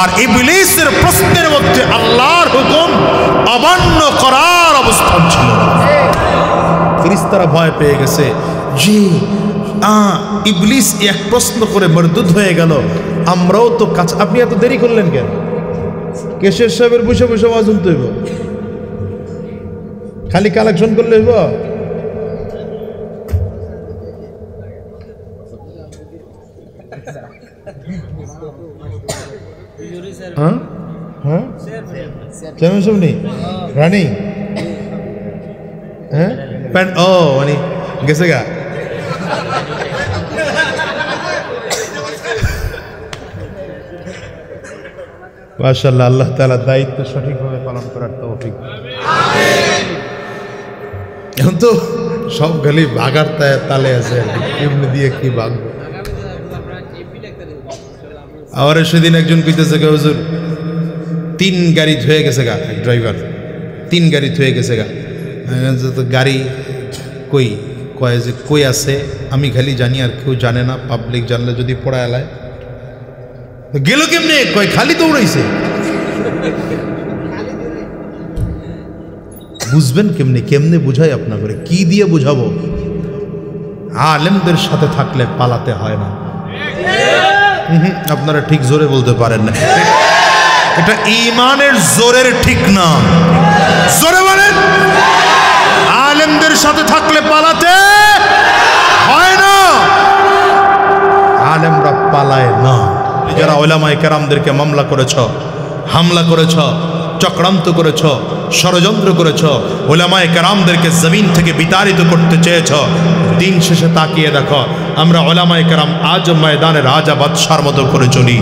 আর ইবলিসের প্রশ্নের মধ্যে আল্লাহর হুকুম অমান্য করার অবস্থান ছিল। ফেরেশতারা ভয় পেয়ে গেছে যে ইবলিস এক প্রশ্ন করে মরদুদ হয়ে গেল, আমরাও তো কাছে। আপনি এত দেরি করলেন কেন? কেশের সাহেবের বসে বসে আওয়াজ শুনতে হইব, খালি কালেকশন করলে হইব? চেয়ারম্যান সাহেব নেই রানি হ্যাঁ প্যান্ট ও মানে গেছে গা মাশাআল্লাহ আল্লাহ তাআলা দায়িত্ব সঠিকভাবে পালন করার তৌফিক এখন তো সব খালি ভাগার তালে আছে এমনি দিয়ে কি ভাগবো আবার সেদিন একজন কইতেছে হুজুর 3 গাড়ি ধুয়ে গেছে গা ড্রাইভার 3 গাড়ি ধুয়ে গেছে গা তো গাড়ি কই কয় যে কই আছে আমি খালি জানি আর কেউ জানে না পাবলিক জানলে যদি পড়া এলায় গেল কেমনে কয় খালি দৌড়াইছে বুঝবেন কেমনে কেমনে বুঝাই আপনাকে কি দিয়ে বুঝাবো আলেমদের সাথে থাকলে পালাতে হয় না আপনারা ঠিক জোরে বলতে পারেন না এটা ঈমানের জোরের ঠিক না জোরে বলেন আলেমদের সাথে থাকলে পালাতে হয় না আলেমরা পালায় না যারা উলামায়ে কেরামদেরকে মামলা করেছ হামলা করেছ চক্রান্ত করেছ ষড়যন্ত্র করেছ উলামায়ে কেরামদেরকে জমিন থেকে বিতাড়িত করতে চেয়েছ দিন শেষে তাকিয়ে দেখো আমরা উলামায়ে কেরাম আজ ময়দানে রাজা বাদশার মতো করে চলি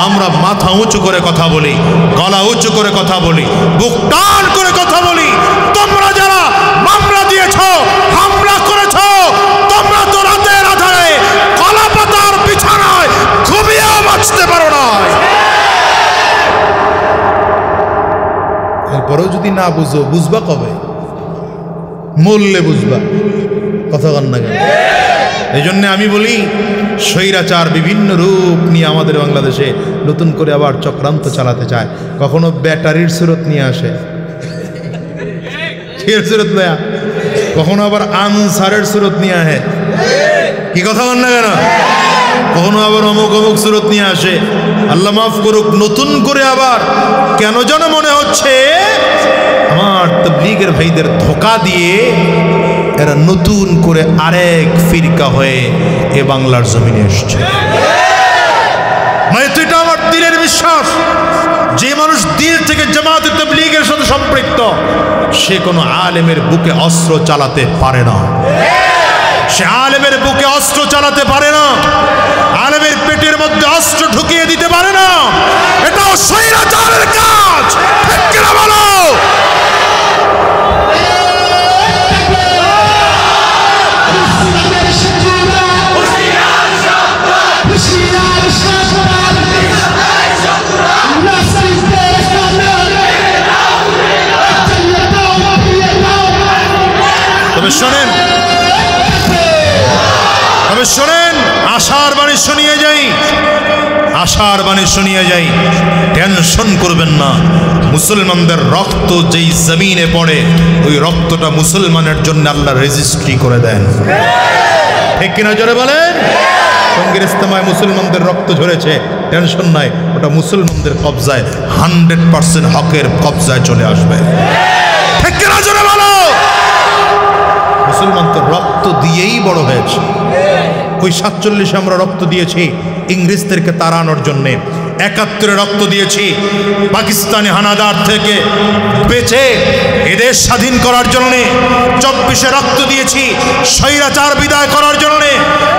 আমরা মাথা উঁচু করে কথা বলি গলা উঁচু করে কথা বলি বুক টান করে কথা বলি তোমরা যারা মামলা দিয়েছ হামলা করেছ তোমরা তো রাতের আধারে কলা পাতার বিছানায় ঘুমিয়েও বাঁচতে পারো না এরপরেও যদি না বুঝো বুঝবা কবে মূল্যে বুঝবা কথা কন না কেন এই জন্য আমি বলি স্বৈরাচার বিভিন্ন রূপ নিয়ে আমাদের বাংলাদেশে নতুন করে আবার চক্রান্ত চালাতে চায় কখনো ব্যাটারির সুরত নিয়ে আসে সুরত নয়া কখনো আবার আনসারের সুরত নিয়ে আসে কি কথা কন না কেন কখনো আবার অমুক অমুক সুরত নিয়ে আসে আল্লাহ মাফ করুক নতুন করে আবার কেন যেন মনে হচ্ছে আমার তাবলীগের ভাইদের ধোঁকা দিয়ে এরা নতুন করে আরেক ফিরকা হয়ে এ বাংলার জমিনে এসছে এটা আমার দিলের বিশ্বাস যে মানুষ দিল থেকে জামাতে তাবলীগের সাথে সম্পৃক্ত সে কোনো আলেমের বুকে অস্ত্র চালাতে পারে না সে আলেমের বুকে অস্ত্র চালাতে পারে না আলেমের পেটের মধ্যে অস্ত্র ঢুকিয়ে দিতে পারে না এটাও স্বৈরাচারের কাজ ঠিক কিনা বলো তবে শোনেন আশার বাণী শুনিয়ে যাই টেনশন করবেন না মুসলমানদের রক্ত যেই জমিনে পড়ে ওই রক্তটা মুসলমানের জন্য আল্লাহ রেজিস্ট্রি করে দেন ঠিক কিনা জোরে বলেন সঙ্গীর ইস্তেমায় মুসলমানদের রক্ত ঝরেছে টেনশন নাই ওটা মুসলমানদের কবজায় 100% হকের কবজায় চলে আসবে ঠিক কিনা জোরে বলো মুসলমান তো রক্ত দিয়েই বড় হয়েছে ওই 47 আমরা রক্ত দিয়েছি ইংরেজদেরকে তাড়ানোর জন্য 71 রক্ত দিয়েছি পাকিস্তানি হানাদার থেকে বেঁচে এদেশ স্বাধীন করার জন্য 24 রক্ত দিয়েছি স্বৈরাচার বিদায় করার জন্য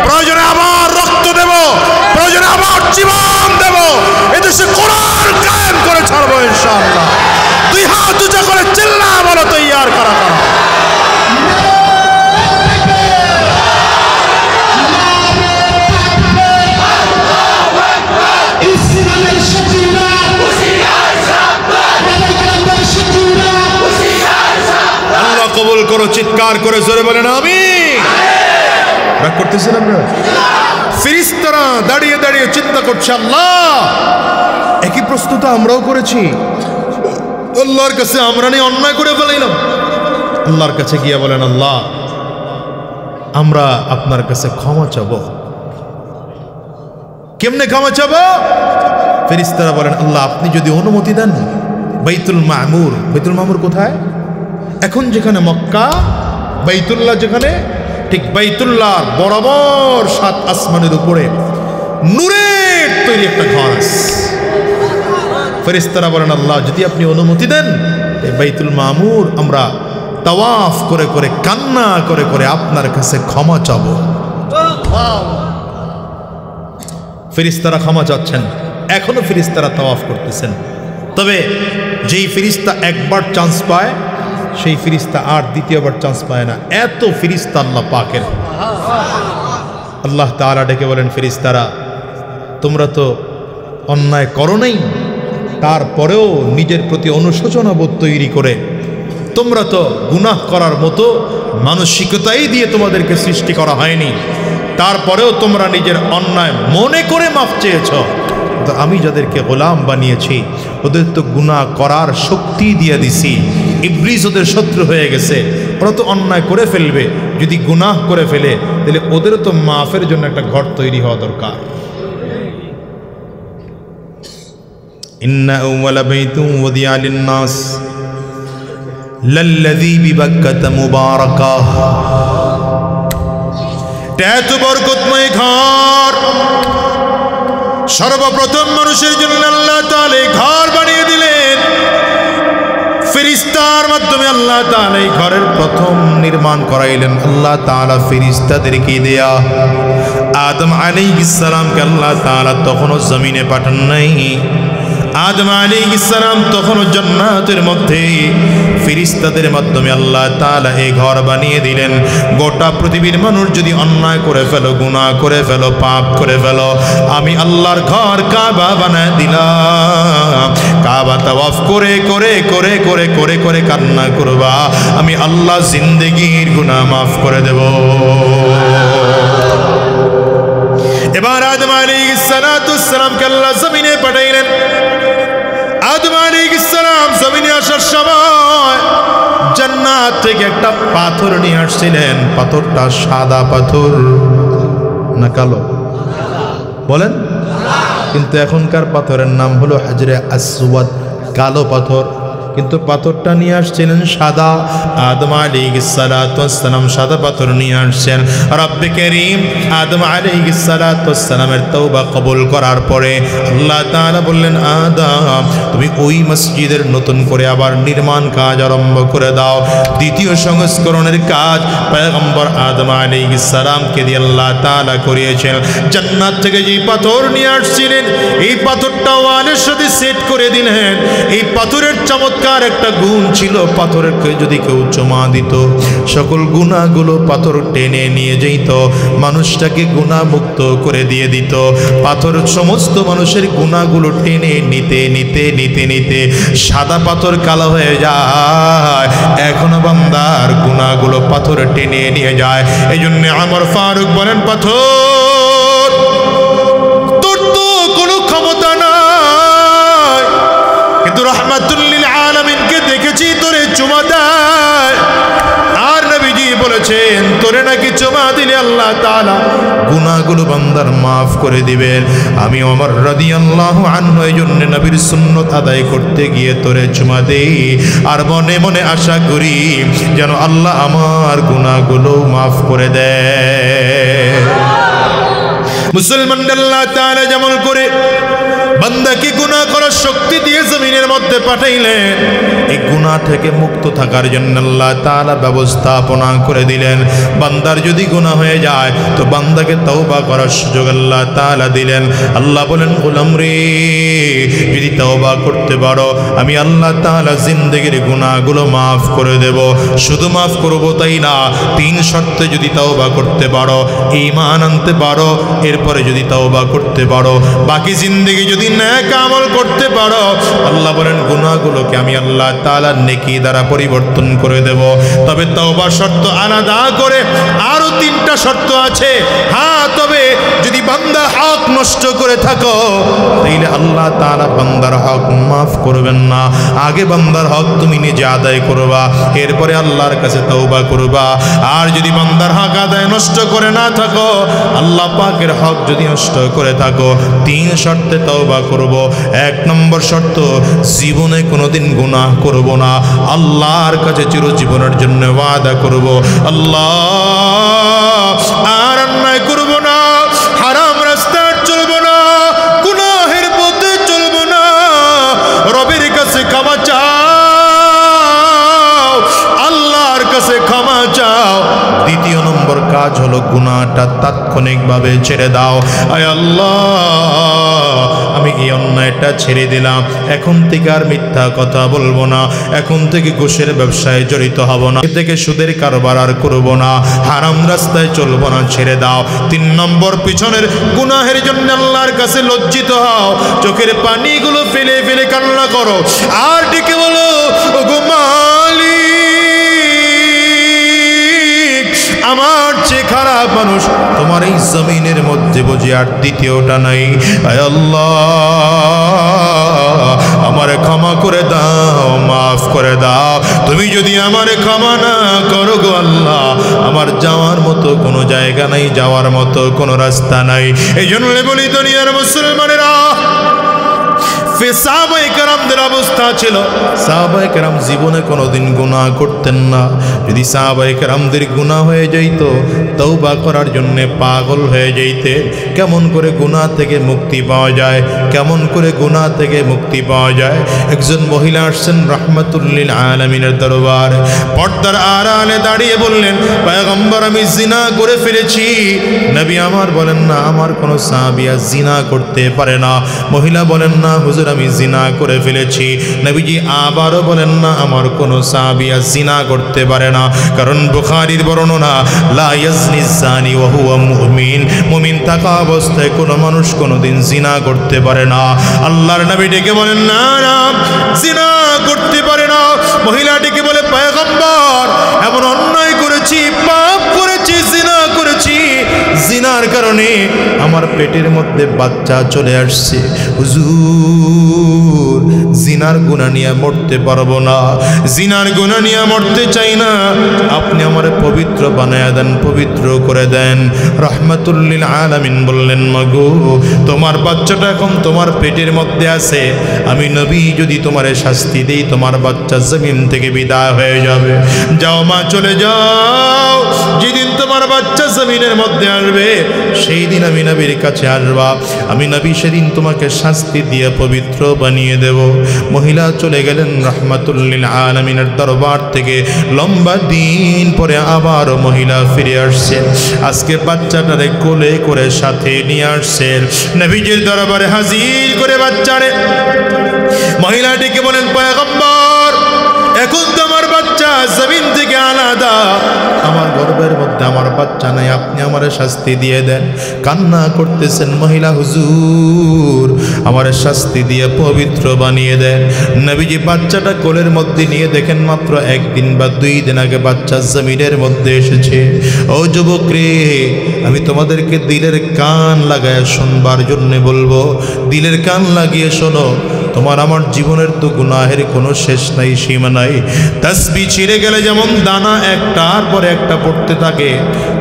প্রয়োজনে আবার রক্ত দেব প্রয়োজনে আবার জীবন দেব এদেশে কোরআন কায়েম করে ছাড়বো ইনশাআল্লাহ দুই হাত উঁচা করে চিল্লা বলো তৈয়ার করা কবুল করো চিৎকার করে জোরে বলেন আমিন রাগ করতেছেন আপনারা ফেরেশতারা দাঁড়িয়ে দাঁড়িয়ে চিন্তা করছে আল্লাহ একই প্রশ্ন তো আমরাও করেছি আল্লাহর কাছে আমরা নিয়ে অন্যায় করে ফেলাইলাম আল্লাহর কাছে গিয়ে বলেন আল্লাহ আমরা আপনার কাছে ক্ষমা চাবো কেমনে ক্ষমা চাবো ফেরেশতারা বলেন আল্লাহ আপনি যদি অনুমতি দেন বাইতুল মামুর কোথায় এখন যেখানে মক্কা বাইতুল্লাহ যেখানে ঠিক বাইতুল্লাহ বরাবর 7 আসমানের উপরে নূরের তৈরি একটা ঘর আছে ফেরেশতারা বলেন, আল্লাহ যদি আপনি অনুমতি দেন এই বাইতুল মামুর আমরা তাওয়াফ করে করে কান্না করে করে আপনার কাছে ক্ষমা চাব। ফেরেশতারা ক্ষমা চাচ্ছেন, এখনো ফেরেশতারা তাওয়াফ করতেছেন। তবে যেই ফেরেশতা একবার চান্স পায় সেই ফেরেশতা আর দ্বিতীয়বার চান্স পায় না, এত ফেরেশতা আল্লাহ পাকের। আল্লাহ তাআলা ডেকে বলেন, ফেরেশতারা তোমরা তো অন্যায় করো নাই, তারপরেও নিজের প্রতি অনুশোচনা বোধ তৈরি করে তোমরা তো গুনাহ করার মতো মানসিকতাই দিয়ে তোমাদেরকে সৃষ্টি করা হয়নি, তারপরেও তোমরা নিজের অন্যায় মনে করে মাফ চেয়েছ। তো আমি যাদেরকে গোলাম বানিয়েছি ওদের তো গুনাহ করার শক্তি দিয়ে দিছি, ইবলিস ওদের শত্রু হয়ে গেছে, ওরা তো অন্যায় করে ফেলবে, যদি গুনাহ করে ফেলে তাহলে ওদেরও তো মাফের জন্য একটা ঘর তৈরি হওয়া দরকার। ইন্না আউওয়ালা বাইতুন ওয়াদিআ লিন-নাস লাল্লাযী বিবাক্কাতা মুবারাকা, এত বরকতময় ঘর সর্বপ্রথম মানুষের জন্য আল্লাহ তাআলা ঘর বানিয়ে দিলেন। ফেরেশতার মাধ্যমে আল্লাহ তাআলা এই ঘরের প্রথম নির্মাণ করাইলেন। আল্লাহ তাআলা ফেরেশতাদেরকে দেয়া আদম আলাইহিস সালামকে আল্লাহ তাআলা তখনও জমিনে পাঠান নাই। আদম আলাইহিস সালাম তখনও জান্নাতের মধ্যে ফেরেশতাদের মাধ্যমে আল্লাহ তাআলা এই ঘর বানিয়ে দিলেন। গোটা পৃথিবীর মানুষ যদি অন্যায় করে ফেলো, গুনাহ করে ফেলো, পাপ করে ফেলো, আমি আল্লাহর ঘর কাবা বানায় দিলাম। কাবা তাওয়াফ করে করে করে করে করে করে কান্না করবা, আমি আল্লাহ জিন্দেগির গুনাহ মাফ করে দেব। এবার আদম আলাইহিস সালামকে আল্লাহ জমিনে পাঠাইলেন। আদম আলাইহিস সালাম জমিনে আসার সময় জান্নাত থেকে একটা পাথর নিয়ে আসছিলেন। পাথরটা সাদা পাথর না কালো বলেন? কিন্তু এখনকার পাথরের নাম হলো হাজরে আসওয়াদ, কালো পাথর। কিন্তু পাথরটা নিয়ে আসছিলেন সাদা। আদম আলাইহিস সালাতু ওয়াস সালাম সাদা পাথর নিয়ে আসছেন। রব্বে কারীম আদম আলাইহিস সালাতু ওয়াস সালামের তওবা কবুল করার পরে আল্লাহ তাআলা বললেন, আদম তুমি ওই মসজিদের নতুন করে আবার নির্মাণ কাজ আরম্ভ করে দাও। দ্বিতীয় সংস্করণের কাজ পয়গম্বর আদম আলাইহিস সালামকে দিয়ে আল্লাহ তাআলা করিয়েছেন। জান্নাত থেকে যে পাথর নিয়ে আসছিলেন এই পাথরটা ওয়ালের সাথে সেট করে দিলেন। এই পাথরের চমৎকার একটা গুণ ছিল, পাথরকে যদি কেউ চুমা দিত সকল গুনাহগুলো পাথর টেনে নিয়ে যেত, মানুষটাকে গুনাহমুক্ত করে দিয়ে দিত। পাথর সমস্ত মানুষের গুনাহগুলো টেনে নিতে নিতে নিতে নিতে সাদা পাথর কালো হয়ে যায়। এখনো বান্দার গুনাহগুলো পাথর টেনে নিয়ে যায়। এই জন্য আমার ফারুক বলেন, পাথর তোর তো কোনো ক্ষমতা নাই, কিন্তু রাহমাতুল লিল আলামিনকে দেখেছি তোরে চুমা দেয়। আর নবীজি বলেছেন তোরে নাকি চুমা দিলে আল্লাহ তাআলা গুনাহগুলো বান্দার মাফ করে দিবেন। আমি ওমর রাদিয়াল্লাহু আনহু এই জন্য নবীর সুন্নাত আদায় করতে গিয়ে তোরে চুমা দেই, আর মনে মনে আশা করি যেন আল্লাহ আমার গুনাহগুলো মাফ করে দেয়। মুসলমান আল্লাহ তাআলা যেমন করে বান্দাকে গুনাহ করার শক্তি দিয়ে জমিনের মধ্যে পাঠাইলেন, এই গুনাহ থেকে মুক্ত থাকার জন্য আল্লাহ তাআলা ব্যবস্থাপনা করে দিলেন। বান্দার যদি গুনাহ হয়ে যায় তো বান্দাকে তওবা করার সুযোগ আল্লাহ তাআলা দিলেন। আল্লাহ বলেন, গোলাম রে যদি তওবা করতে পারো আমি আল্লাহ তাআলা জিন্দেগির গুনাহগুলো মাফ করে দেব। শুধু মাফ করব তাই না, 3 শর্তে যদি তওবা করতে পারো, ঈমান আনতে পারো, এরপরে যদি তওবা করতে পারো, বাকি জিন্দেগি যদি নেক আমল করতে পারো, আল্লাহ বলেন গুনাহগুলোকে আমি আল্লাহ তাআলা নেকি দ্বারা পরিবর্তন করে দেব। তবে তওবা শর্ত আলাদা করে আরো 3টা শর্ত আছে। হ্যাঁ, তবে যদি বান্দা হক নষ্ট করে থাকো তাহলে আল্লাহ তাআলা বান্দার হক মাফ করবেন না। আগে বান্দার হক তুমি নিজে আদায় করবা, এরপরে আল্লাহর কাছে তওবা করবা। আর যদি বান্দার হক আদায় নষ্ট করে না থাকো, আল্লাহ পাকের হক যদি নষ্ট করে থাকো, 3 শর্তে তওবা করব। 1 নম্বর শর্ত, জীবনে কোনোদিন গুনাহ করব না, আল্লাহর কাছে চিরজীবনের জন্য ওয়াদা করব, আল্লাহ আর অন্যায় করব না, হারাম রাস্তায় চলব না, গুনাহের পথে চলব না, হলো গুনাহটা তাৎক্ষণিকভাবে ছেড়ে দাও। আয় আল্লাহ, আমি এই অন্যায়টা ছেড়ে দিলাম, এখন থেকে আর মিথ্যা কথা বলবো না, এখন থেকে ঘুষের ব্যবসায় জড়িত হব না, এ থেকে সুদের কারবার আর করবো না, হারাম রাস্তায় চলবো না, ছেড়ে দাও। 3 নম্বর, পিছনের গুনাহের জন্য আল্লাহর কাছে লজ্জিত হও, চোখের পানিগুলো ফেলে ফেলে কান্না করো, আর ডেকে বলো, ওগো মালিক, আমার চেয়ে খারাপ মানুষ তোমার এই জমিনের মধ্যে বুঝি আর দ্বিতীয়টা নাই। আয় আল্লাহ, আমারে ক্ষমা করে দাও, মাফ করে দাও। তুমি যদি আমারে ক্ষমা না করো গো আল্লাহ, আমার যাওয়ার মতো কোনো জায়গা নাই, যাওয়ার মতো কোনো রাস্তা নাই। এই জন্য বলি দুনিয়ার মুসলমানেরা, সাহাবায়ে কেরামদের অবস্থা ছিল, সাহাবায়ে কেরাম জীবনে কোনোদিন গুনাহ করতেন না। যদি সাহাবায়ে কেরামদের গুনাহ হয়ে যাইত, তওবা করার জন্য পাগল হয়ে যাইতে, কেমন করে গুনাহ থেকে মুক্তি পাওয়া যায়, কেমন করে গুনাহ থেকে মুক্তি পাওয়া যায়। একজন মহিলা আসছেন রাহমাতুল লিল আলামিনের দরবারে, পর্দার আড়ালে দাঁড়িয়ে বললেন, পয়গম্বর আমি জিনা করে ফেলেছি। নবী আমার বলেন না, আমার কোনো সাহাবিয়া জিনা করতে পারে না। মহিলা বলেন না, হুজুর আমি জিনা করে ফেলেছি। নবীজি আবারও বলেন না, আমার কোনো সাহাবিয়া জিনা করতে পারে না। কারণ বুখারীর বর্ণনা, লা ইয়াজনি জানি ওয়া হুয়া মুমিন, মুমিন থাকা অবস্থায় কোনো মানুষ কোনোদিন জিনা করতে পারে না। আল্লাহর নবী ডেকে বলেন, না না, জিনা করতে পারে না। মহিলা ডেকে বলে, পয়গম্বর এমন অন্যায় করেছি, পাপ করেছি, জিনা করেছি, জিনার কারণে আমার পেটের মধ্যে বাচ্চা চলে আসছে। হুজুর, জিনার গুনাহ নিয়ে মরতে পারবো না, জিনার গুনাহ নিয়ে মরতে চাই না, আপনি আমার পবিত্র বানায়া দেন, পবিত্র করে দেন। রাহমাতুল লিল আলামিন বললেন, মাগো তোমার বাচ্চাটা এখন তোমার পেটের মধ্যে আছে, আমি নবী যদি তোমারে শাস্তি দেই, তোমার বাচ্চা জমিন থেকে বিদায় হয়ে যাবে। যাও মা, চলে যাও, যেদিন তোমার বাচ্চা জমিনের মধ্যে আসবে, সেই দিন আমি নবীর কাছে আসবা, আমি নবী সেদিন তোমাকে শাস্তি দিয়ে পবিত্র বানিয়ে দেব। মহিলা চলে গেলেন রাহমাতুল লিল আলামিনের দরবার থেকে। লম্বা দিন পরে আবার মহিলা ফিরে আসছেন, আজকে বাচ্চাটারে কোলে করে সাথে নিয়ে আসছেন, নবীজির দরবারে হাজির করে বাচ্চারে। মহিলাটিকে বলেন, পয়গম্বর এখন তো আমার বাচ্চা জমিন থেকে আলাদা, আমার গর্ভের মধ্যে আমার বাচ্চা নাই, আপনি আমারে শাস্তি দিয়ে দেন। কান্না করতেছেন মহিলা, হুজুর আমারে শাস্তি দিয়ে পবিত্র বানিয়ে দেন। নবীজি বাচ্চাটা কোলের মধ্যে নিয়ে দেখেন, মাত্র 1 দিন বা 2 দিন আগে বাচ্চা জমিনের মধ্যে এসেছে। ও যুবক রে, আমি তোমাদেরকে দিলের কান লাগায় শুনবার জন্য বলবো, দিলের কান লাগিয়ে শোনো। তোমার আমার জীবনের তো গুনাহের কোনো শেষ নাই, সীমা নাই। তাসবিহ ছিঁড়ে গেলে যেমন দানা একটার পর একটা পড়তে থাকে,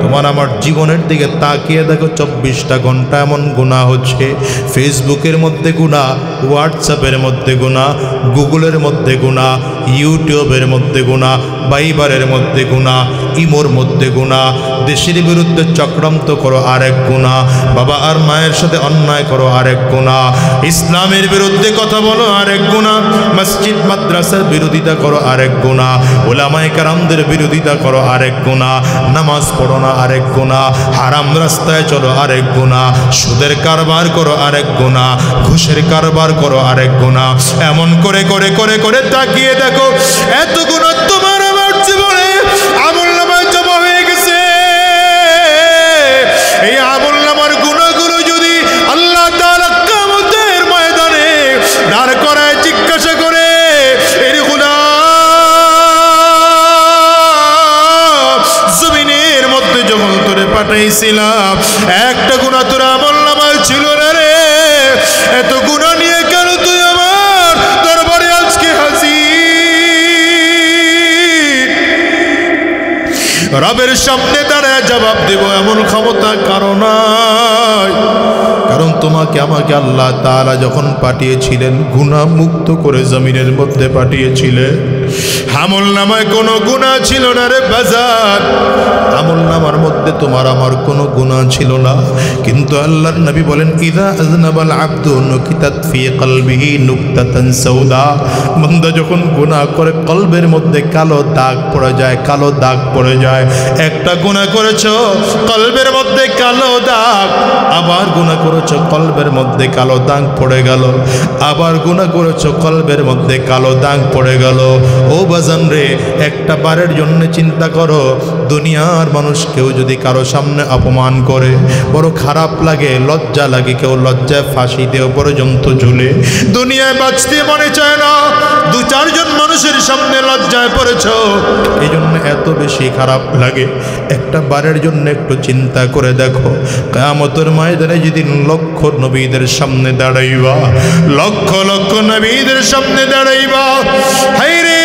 তোমার আমার জীবনের দিকে তাকিয়ে দেখো, 24টা ঘন্টা এমন গুনাহ হচ্ছে। ফেসবুকের মধ্যে গুনাহ, হোয়াটসঅ্যাপের মধ্যে গুনাহ, গুগলের মধ্যে গুনাহ, ইউটিউবের মধ্যে গুনাহ, বাইবারের মধ্যে গুনাহ, ইমোর মধ্যে গুনাহ, দেশের বিরুদ্ধে চক্রান্ত করো আরেক গুনাহ, বাবা আর মায়ের সাথে অন্যায় করো আরেক গুনাহ, ইসলামের বিরুদ্ধে কথা বলো আরেক গুনাহ, মসজিদ মাদ্রাসার বিরোধিতা করো আরেক গুনাহ, উলামায়ে কেরামদের বিরোধিতা করো আরেক গুনাহ, নামাজ পড়ো না আরেক গুনাহ, হারাম রাস্তায় চলো আরেক গুনাহ, সুদের কারবার করো আরেক গুনাহ, ঘুষের কারবার করো আরেক গুনাহ। এমন করে করে করে করে তাকিয়ে দেখো, এত গুনাহ তোমার আমার জীবনে আমলনামায় জমা হয়ে গেছে। এই আমলনামার গুনাহগুলো যদি আল্লাহ তাআলা কিয়ামতের ময়দানে দাঁড় করায় জিজ্ঞাসা করে, এর গুনাহ জমিনের মধ্যে যখন তোরে পাঠাইছিলাম, একটা গুনাহ তোর আমলনামায় ছিল না রে, এত গুনাহ নিয়ে কেন তুই আমার দরবারে আজকে হাজির? রবের সামনে দাঁড়ায় জবাব দেব এমন ক্ষমতা কারো নাই। কারণ তোমাকে আমাকে আল্লাহ তাআলা যখন পাঠিয়েছিলেন, গুনাহ মুক্ত করে জমিনের মধ্যে পাঠিয়েছিলেন। আমল নামায় কোনো গুনাহ ছিল না রে বাজার, আমল নামার মধ্যে তোমার আমার কোনো গুনাহ ছিল না। কিন্তু আল্লাহর নবী বলেন ইযা আযনাবাল আবদু নুকিতাত ফি কলবিহি নুকতাতান সাউদা, বান্দা যখন গুনাহ করে কলবের মধ্যে কালো দাগ পড়ে যায়, কালো দাগ পড়ে যায়। একটা গুনাহ করেছো কলবের মধ্যে কালো দাগ, আবার গুনাহ করেছো কলবের মধ্যে কালো দাগ পড়ে গেল, আবার গুনাহ করেছো কলবের মধ্যে কালো দাগ পড়ে গেল। ও বাজান রে, একটা বারের জন্য চিন্তা করো, দুনিয়ার মানুষ কেউ যদি কারো সামনে অপমান করে বড় খারাপ লাগে, লজ্জা লাগে, কেউ লজ্জায় ফাঁসি দেও পর্যন্ত ঝুলে, দুনিয়ায় বাঁচতে মনে চায় না, দু চারজন মানুষের সামনে লজ্জায় পড়েছ, এই জন্য এত বেশি খারাপ লাগে। একটা বারের জন্য একটু চিন্তা করে দেখো, কিয়ামতের ময়দানে যেদিন লক্ষ নবীদের সামনে দাঁড়াইবা, লক্ষ লক্ষ নবীদের সামনে দাঁড়াইবা, হায়রে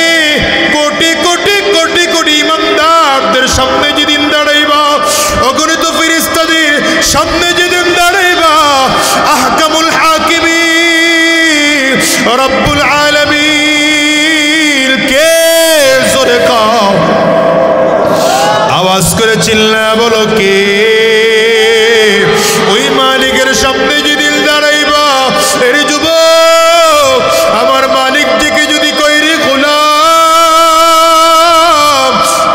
কোটি কোটি কোটি কোটি ইমানদারদের সামনে যেদিন দাঁড়াইবা, অগণিত ফেরেশতাদের সামনে যেদিন দাঁড়াইবা, আহকামুল হাকিমিন রব্বুল আলামিন কে জোরে কাও, আওয়াজ করে চিল্লায়া বলো কে, ওই মালিকের সামনে যেদিন দাঁড়াইবা, এর যুবক আমার মালিক থেকে যদি কইরে গোলাম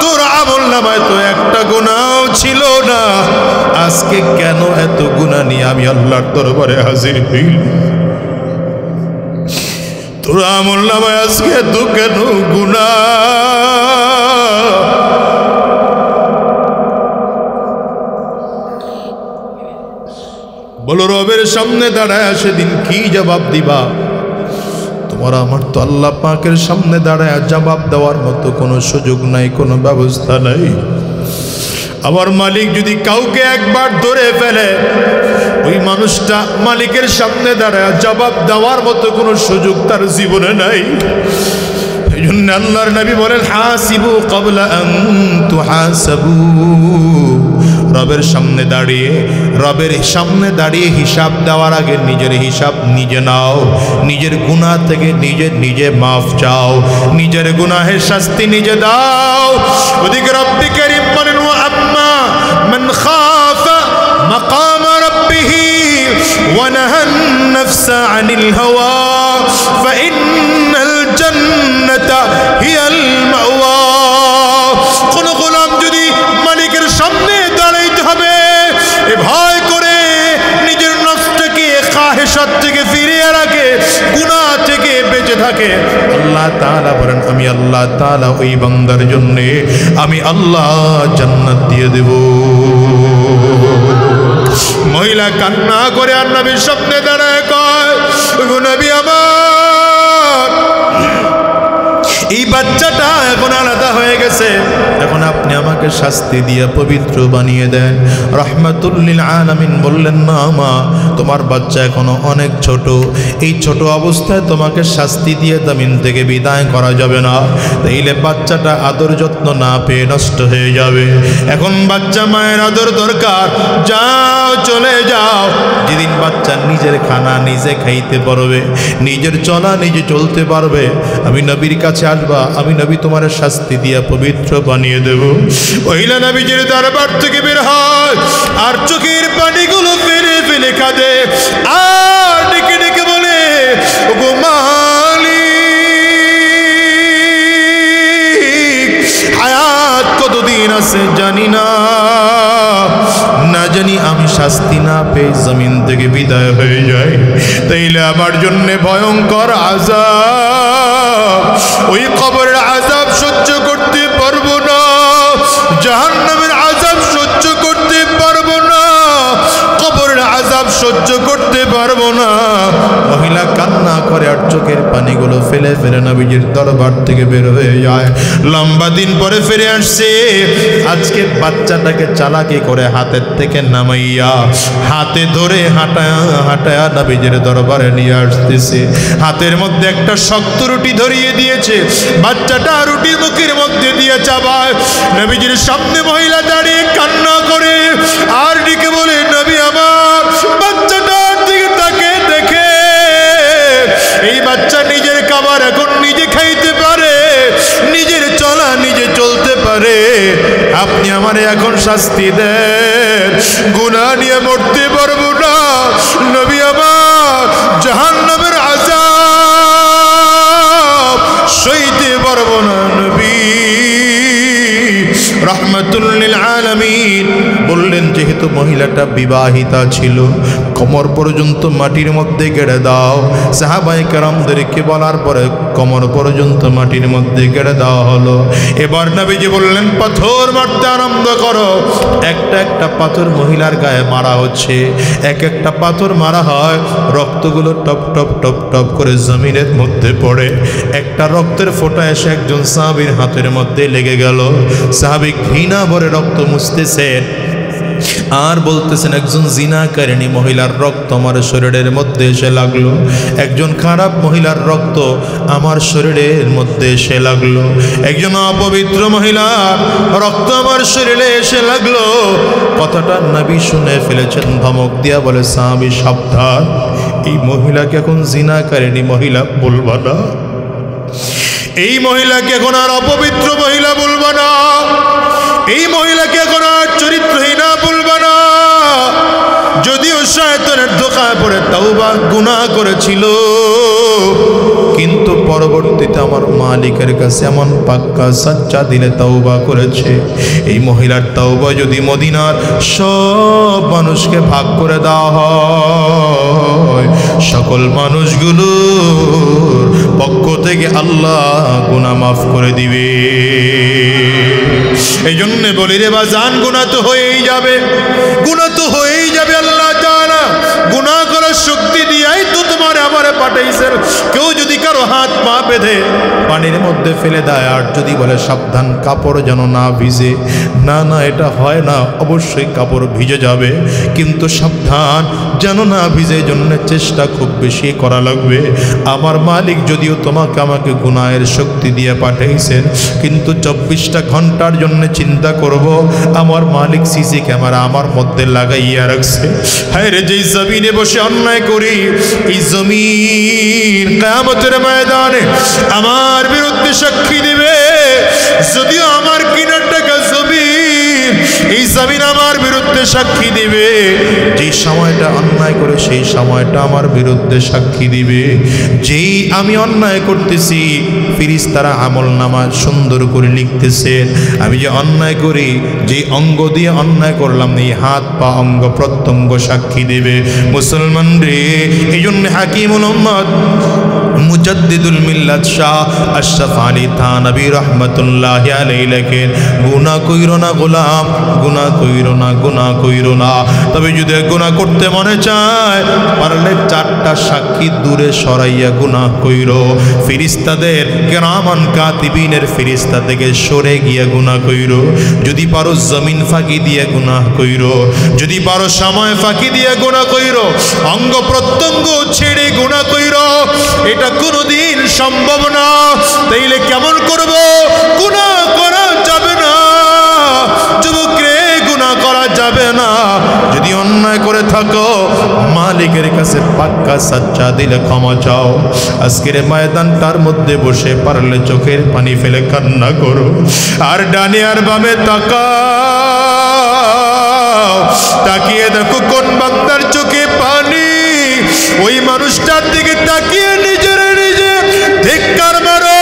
তোর আমল নামায় তো একটা গুনাহ ছিল না, আজকে কেন এত গুনাহ নিয়ে আমি আল্লাহর দরবারে হাজির হইলাম, তোর আমল নামায় আজকে এত কেন গুনাহ। বলো রবের সামনে দাঁড়ায় সেদিন কি জবাব দিবা? তোমার আমার তো আল্লাহ পাকের সামনে দাঁড়ায় জবাব দেওয়ার মতো কোনো সুযোগ নাই, কোনো ব্যবস্থা নাই। আমার মালিক যদি কাউকে একবার ধরে ফেলে, ওই মানুষটা মালিকের সামনে দাঁড়ায় জবাব দেওয়ার মতো কোনো সুযোগ তার জীবনে নাই। এই জন্য আল্লাহর নবী বলেন হাসিবু ক্বাবলা আন তুহাসাবু, রবের সামনে দাঁড়িয়ে হিসাব দেওয়ার আগে নিজের হিসাব নিজে নাও, নিজের গুনাহ থেকে নিজে মাফ চাও, নিজের গুনাহের শাস্তি নিজে দাও। ওদিকে রব্বি কারীম বলেন ওয়া আম্মা মান খাফা মাকাম রাব্বিহি ওয়া নাহান নাফসা আনিল হাওয়া ফাইন্নাল জান্নাতা হিয়াল মাওয়া। কোন গোলাম যদি মালিকের সামনে দাঁড়াইতে হবে এ ভয় করে নিজের নফসটাকে খাহেশাত থেকে ফিরিয়ে রাখে, গুনাহ থেকে বেঁচে থাকে, আল্লাহ তাআলা বলেন আমি আল্লাহ তাআলা ওই বান্দার জন্য আমি আল্লাহ জান্নাত দিয়ে দেব। মহিলা কান্না করে আর নবীর সামনে দাঁড়ায় কয় গো নবী আমার, এই বাচ্চাটা এখন আলাদা হয়ে গেছে, এখন আপনি আমাকে শাস্তি দিয়ে পবিত্র বানিয়ে দেন। রাহমাতুল লিল আলামিন বললেন না মা, তোমার বাচ্চা এখনো অনেক ছোট, এই ছোট অবস্থায় তোমাকে শাস্তি দিয়ে জমিন থেকে বিদায় করা যাবে না, তাইলে বাচ্চাটা আদর যত্ন না পেয়ে নষ্ট হয়ে যাবে। এখন বাচ্চা মায়ের আদর দরকার, যাও চলে যাও। যেদিন বাচ্চা নিজের খানা নিজে খাইতে পারবে, নিজের চলা নিজে চলতে পারবে, আমি নবীর কাছে আসবা, আমি নবী তোমার শাস্তি দিয়ে পবিত্র বানিয়ে দেব। মহিলা নবীজির দরবার থেকে বের হয় আর চোখের পানিগুলো ফেলে ফেলে কাঁদে আর ডেকে ডেকে বলে ওগো মালিক, হায়াত কতদিন আছে জানি না, না জানি আমি শাস্তি না পেয়ে জমিন থেকে বিদায় হয়ে যাই, তাইলে আমার জন্য ভয়ঙ্কর আযাব, ওই কবরের আযাব সহ্য করতে পারবো না, জাহান্নামের আযাব সহ্য করতে পারবো না, কবরের আযাব সহ্য করতে পারবো না। মহিলা কান্না করে আর চোখের পানিগুলো ফেলে ফেলে নবীজির দরবার থেকে বের হয়ে যায়। লম্বা দিন পরে ফিরে আসছে, আজকে বাচ্চাটাকে চালাকি করে হাতের থেকে নামাইয়া হাতে ধরে হাঁটায়া হাঁটায়া নবীজির দরবারে নিয়ে আসতেছে। হাতের মধ্যে একটা শক্ত রুটি ধরিয়ে দিয়েছে, বাচ্চাটা রুটির মুখের মধ্যে দিয়ে চাবায়। নবীজির সামনে মহিলা দাঁড়িয়ে কান্না করে আর ডেকে বলে নবী আমার, বাচ্চাটার দিকে তাকে দেখে, এই বাচ্চা নিজের খাবার এখন নিজে খাইতে পারে, নিজে আপনি আমারে এখন শাস্তি দেন, গুনাহ নিয়ে মরতে পারবো না নবী আমার, জাহান্নামের আযাব সইতে পারবো না নবী রাহমাতুল লিল আলামিন। বললেন যেহেতু মহিলাটা বিবাহিতা ছিল, কোমর পর্যন্ত মাটির মধ্যে গেড়ে দাও। সাহাবায়ে কেরামদেরকে বলার পরে কোমর পর্যন্ত মাটির মধ্যে গেড়ে দেওয়া হলো। এবার নবীজি বললেন পাথর মারতে আরম্ভ করো। একটা একটা পাথর মহিলার গায়ে মারা হচ্ছে, এক একটা পাথর মারা হয়, রক্তগুলো টপ টপ টপ টপ করে জমিনের মধ্যে পড়ে। একটা রক্তের ফোঁটা এসে একজন সাহাবীর হাতের মধ্যে লেগে গেল। সাহাবী ঘৃণা ভরে রক্ত মুছতেছেন আর বলতেছেন একজন জিনাকারিণী মহিলার রক্ত আমার শরীরের মধ্যে এসে লাগলো, একজন খারাপ মহিলার রক্ত আমার শরীরের মধ্যে এসে লাগলো, একজন অপবিত্র মহিলার রক্ত আমার শরীরে এসে লাগলো। কথাটা নবী শুনে ফেলেছেন, ধমক দিয়া বলে সাহাবী সাবধান, এই মহিলাকে এখন জিনাকারিণী মহিলা বলবা না, এই মহিলাকে এখন আর অপবিত্র মহিলা বলবা না, এই মহিলাকে এখন আর চরিত্রহীনা বলবা না। যদিও শয়তানের ধোঁকায় পড়ে তাওবা গুনাহ করেছিল, কিন্তু পরবর্তীতে আমার মালিকের কাছে এমন পাক্কা সাচ্চা দিলে তাওবা করেছে। এই মহিলার তাওবা যদি মদিনার সব মানুষকে ভাগ করে দেওয়া হয়, সকল মানুষগুলোর পক্ষ থেকে আল্লাহ গুনাহ মাফ করে দিবে। এই জন্য বলি রে বাজান, গুনাহ তো হয়েই যাবে, গুনাহ তো হয়েই যাবে। আল্লাহ তাআলা গুনাহ করার শক্তি দিয়াই তো তোমার আমারে পাঠাইছেন। কেউ যদি কারো হাত পা বেঁধে পানির মধ্যে ফেলে দেয় আর যদি বলে সাবধান কাপড় যেন না ভিজে, না না এটা হয় না, অবশ্যই কাপড় ভিজে যাবে, কিন্তু সাবধান যেন না ভিজে, জন্য চেষ্টা খুব বেশি করা লাগবে। আমার মালিক যদিও তোমাকে আমাকে গুনাহের শক্তি দিয়ে পাঠাইছেন, কিন্তু 24টা ঘন্টার জন্য চিন্তা করব আমার মালিক সিসি ক্যামেরা আমার মধ্যে লাগাইয়া রাখছে। হায় রে, যেই জমিনে বসে অন্যায় করি, এই জমিন কিয়ামতের ময়দানে আমার বিরুদ্ধে সাক্ষী দিবে। যদিও আমার কিনার টাকা জমিন, এই জমিন আমার বিরুদ্ধে সাক্ষী দিবে। যেই সময়টা অন্যায় করে সেই সময়টা আমার বিরুদ্ধে সাক্ষী দিবে। যেই আমি অন্যায় করতেছি, ফেরেশতারা আমলনামা সুন্দর করে লিখতেছে। আমি যে অন্যায় করি, যে অঙ্গ দিয়ে অন্যায় করলাম, এই হাত পা অঙ্গ প্রত্যঙ্গ সাক্ষী দেবে। মুসলমান রে, এই জন্য হাকিমুল উম্মত মুজাদ্দিদুল মিল্লাত শাহ আশরাফ আলী থানভী রাহমাতুল্লাহি আলাইহি লেখেন, গুনাহ কইরো না গোলাম, গুনাহ কইরো না, গুনাহ কইরো না। তবে যদি গুনাহ করতে মনে চায়, পারলে 4টা সাক্ষী দূরে সরাইয়া গুনাহ কইরো। ফেরেশতাদের কিরামান কাতিবিনের ফেরেশতা থেকে সরে গিয়া গুনাহ কইরো। যদি পারো জমিন ফাঁকি দিয়ে গুনাহ কইরো, যদি পারো সময় ফাঁকি দিয়ে গুনাহ কইরো, অঙ্গ প্রত্যঙ্গ ছেড়ে গুনাহ কইরো। এটা কোনোদিন সম্ভব না, তাইলে কেমন করব? গুনাহ করা যাবে না যুবক রে, গুনাহ করা যাবে না। যদি অন্যায় করে থাকো, মালিকের কাছে পাক্কা সাচ্চা দিলে ক্ষমা চাও। আজকের ময়দানটার মধ্যে বসে পারলে চোখের পানি ফেলে কান্না করো, আর ডানে আর বামে তাকাও, তাকিয়ে দেখো কোন বান্দার চোখে পানি, ওই মানুষটার দিকে তাকিয়ে নিজের নিজে ধিক্কার মারো,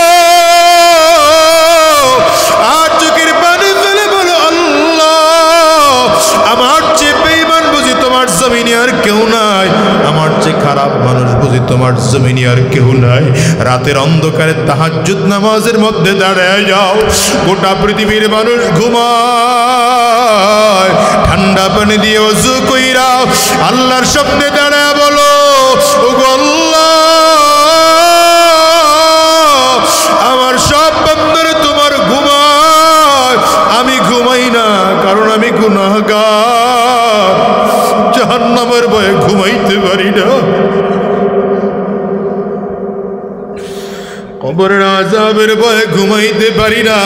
আর চোখের পানি ফেলে বলো আল্লাহ, আমার চেয়ে বেঈমান বুঝি তোমার জমিনে আর কেউ নাই, আমার চেয়ে খারাপ মানুষ বুঝি তোমার জমিনে আর কেউ নাই। রাতের অন্ধকারে তাহাজ্জুদ নামাজের মধ্যে দাঁড়ায় যাও, গোটা পৃথিবীর মানুষ ঘুমায়, ঠান্ডা পানি দিয়ে ওযু কইরা আল্লাহর সামনে দাঁড়ায় বলো, ওগো আল্লাহ, আমার সব বান্দারা তোমার ঘুমায়, আমি ঘুমাই না, কারণ আমি গুনাহগার, জাহান্নামের ভয়ে ঘুমাইতে পারি না, কবরের আযাবের ভয়ে ঘুমাইতে পারি না।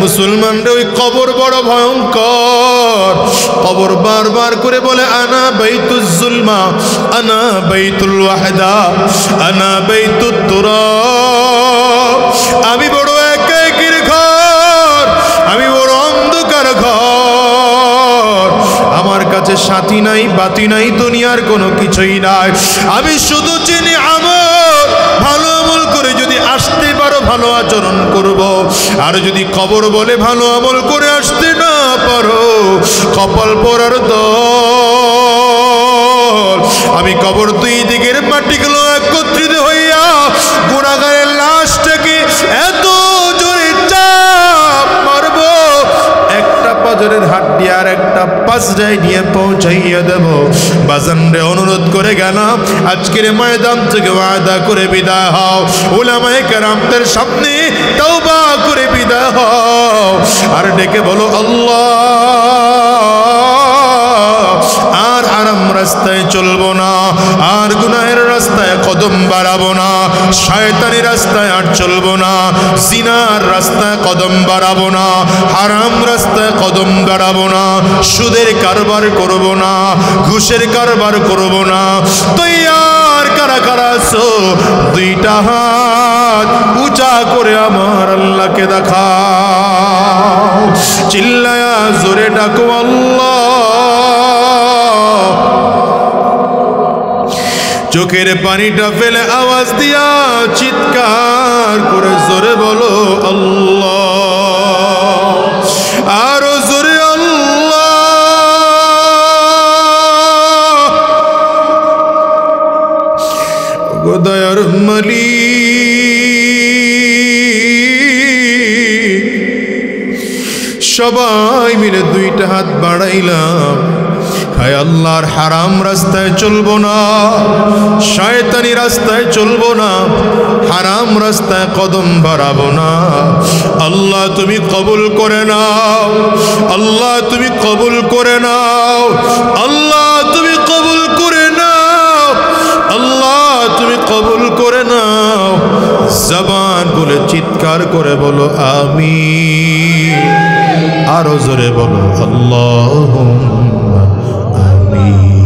মুসলমানরা ওই কবর বড় ভয়ঙ্কর। কবর বারবার করে বলে, আনা বাইতুজ জুলমা, আনা বাইতুল ওয়াহদা, আনা বাইতুত তুরাব, আমি বড় একাকীর ঘর, আমি বড় অন্ধকার বাতি নাই দুনিয়ার কোনো কিছুই নাই। আমি শুধু চিনি আমল, ভালো আমল করে যদি আসতে পারো ভালো আচরণ করব, আর যদি কবর বলে ভালো আমল করে আসতে না পারো কপাল পরার দল। আমি কবর দুই দিকের মাটিগুলো একত্রিত হইয়া গুনাহগারের লাশটাকে এত জোরে চাপ মারবো, একটা পাজরের হাড্ডি আর একটা পাজরায় নিয়ে পৌঁছাইয়া দেব। বাজানরে অনুরোধ করে গেলাম, আজকের ময়দান থেকে ওয়াদা করে বিদায় হও, উলামায়ে কেরামদের সামনে তওবা করে বিদায় হও, আর ডেকে বলো আল্লাহ, আর হারাম রাস্তায় চলবো না, আর গুনাহের রাস্তায় কদম বাড়াবো না, শয়তানি রাস্তায় আর চলবো না, জিনার রাস্তায় কদম বাড়াবো না, হারাম রাস্তায় কদম বাড়াবো না, সুদের কারবার করব না, ঘুষের কারবার করব না। তৈয়ার কারা কারা আছো? দুইটা হাত উঁচা করে আমার আল্লাহকে দেখাও, চিল্লায়া জোরে ডাকো আল্লাহ। চোখের পানিটা ফেলে আওয়াজ দিয়া চিৎকার করে জোরে বলো আল্লাহ, আরো জোরে আল্লাহ। দয়ার মালিক, সবাই মিলে দুইটা হাত বাড়াইলাম, হায় আল্লাহর হারাম রাস্তায় চলবো না, শয়তানি রাস্তায় চলবো না, হারাম রাস্তায় কদম বাড়াবো না। আল্লাহ তুমি কবুল করে নাও, আল্লাহ তুমি কবুল করে নাও, আল্লাহ তুমি কবুল করে নাও, আল্লাহ তুমি কবুল করে নাও। জবান বলে চিৎকার করে বলো আমিন, আরো জোরে বলো আল্লাহুম্মা আমিন।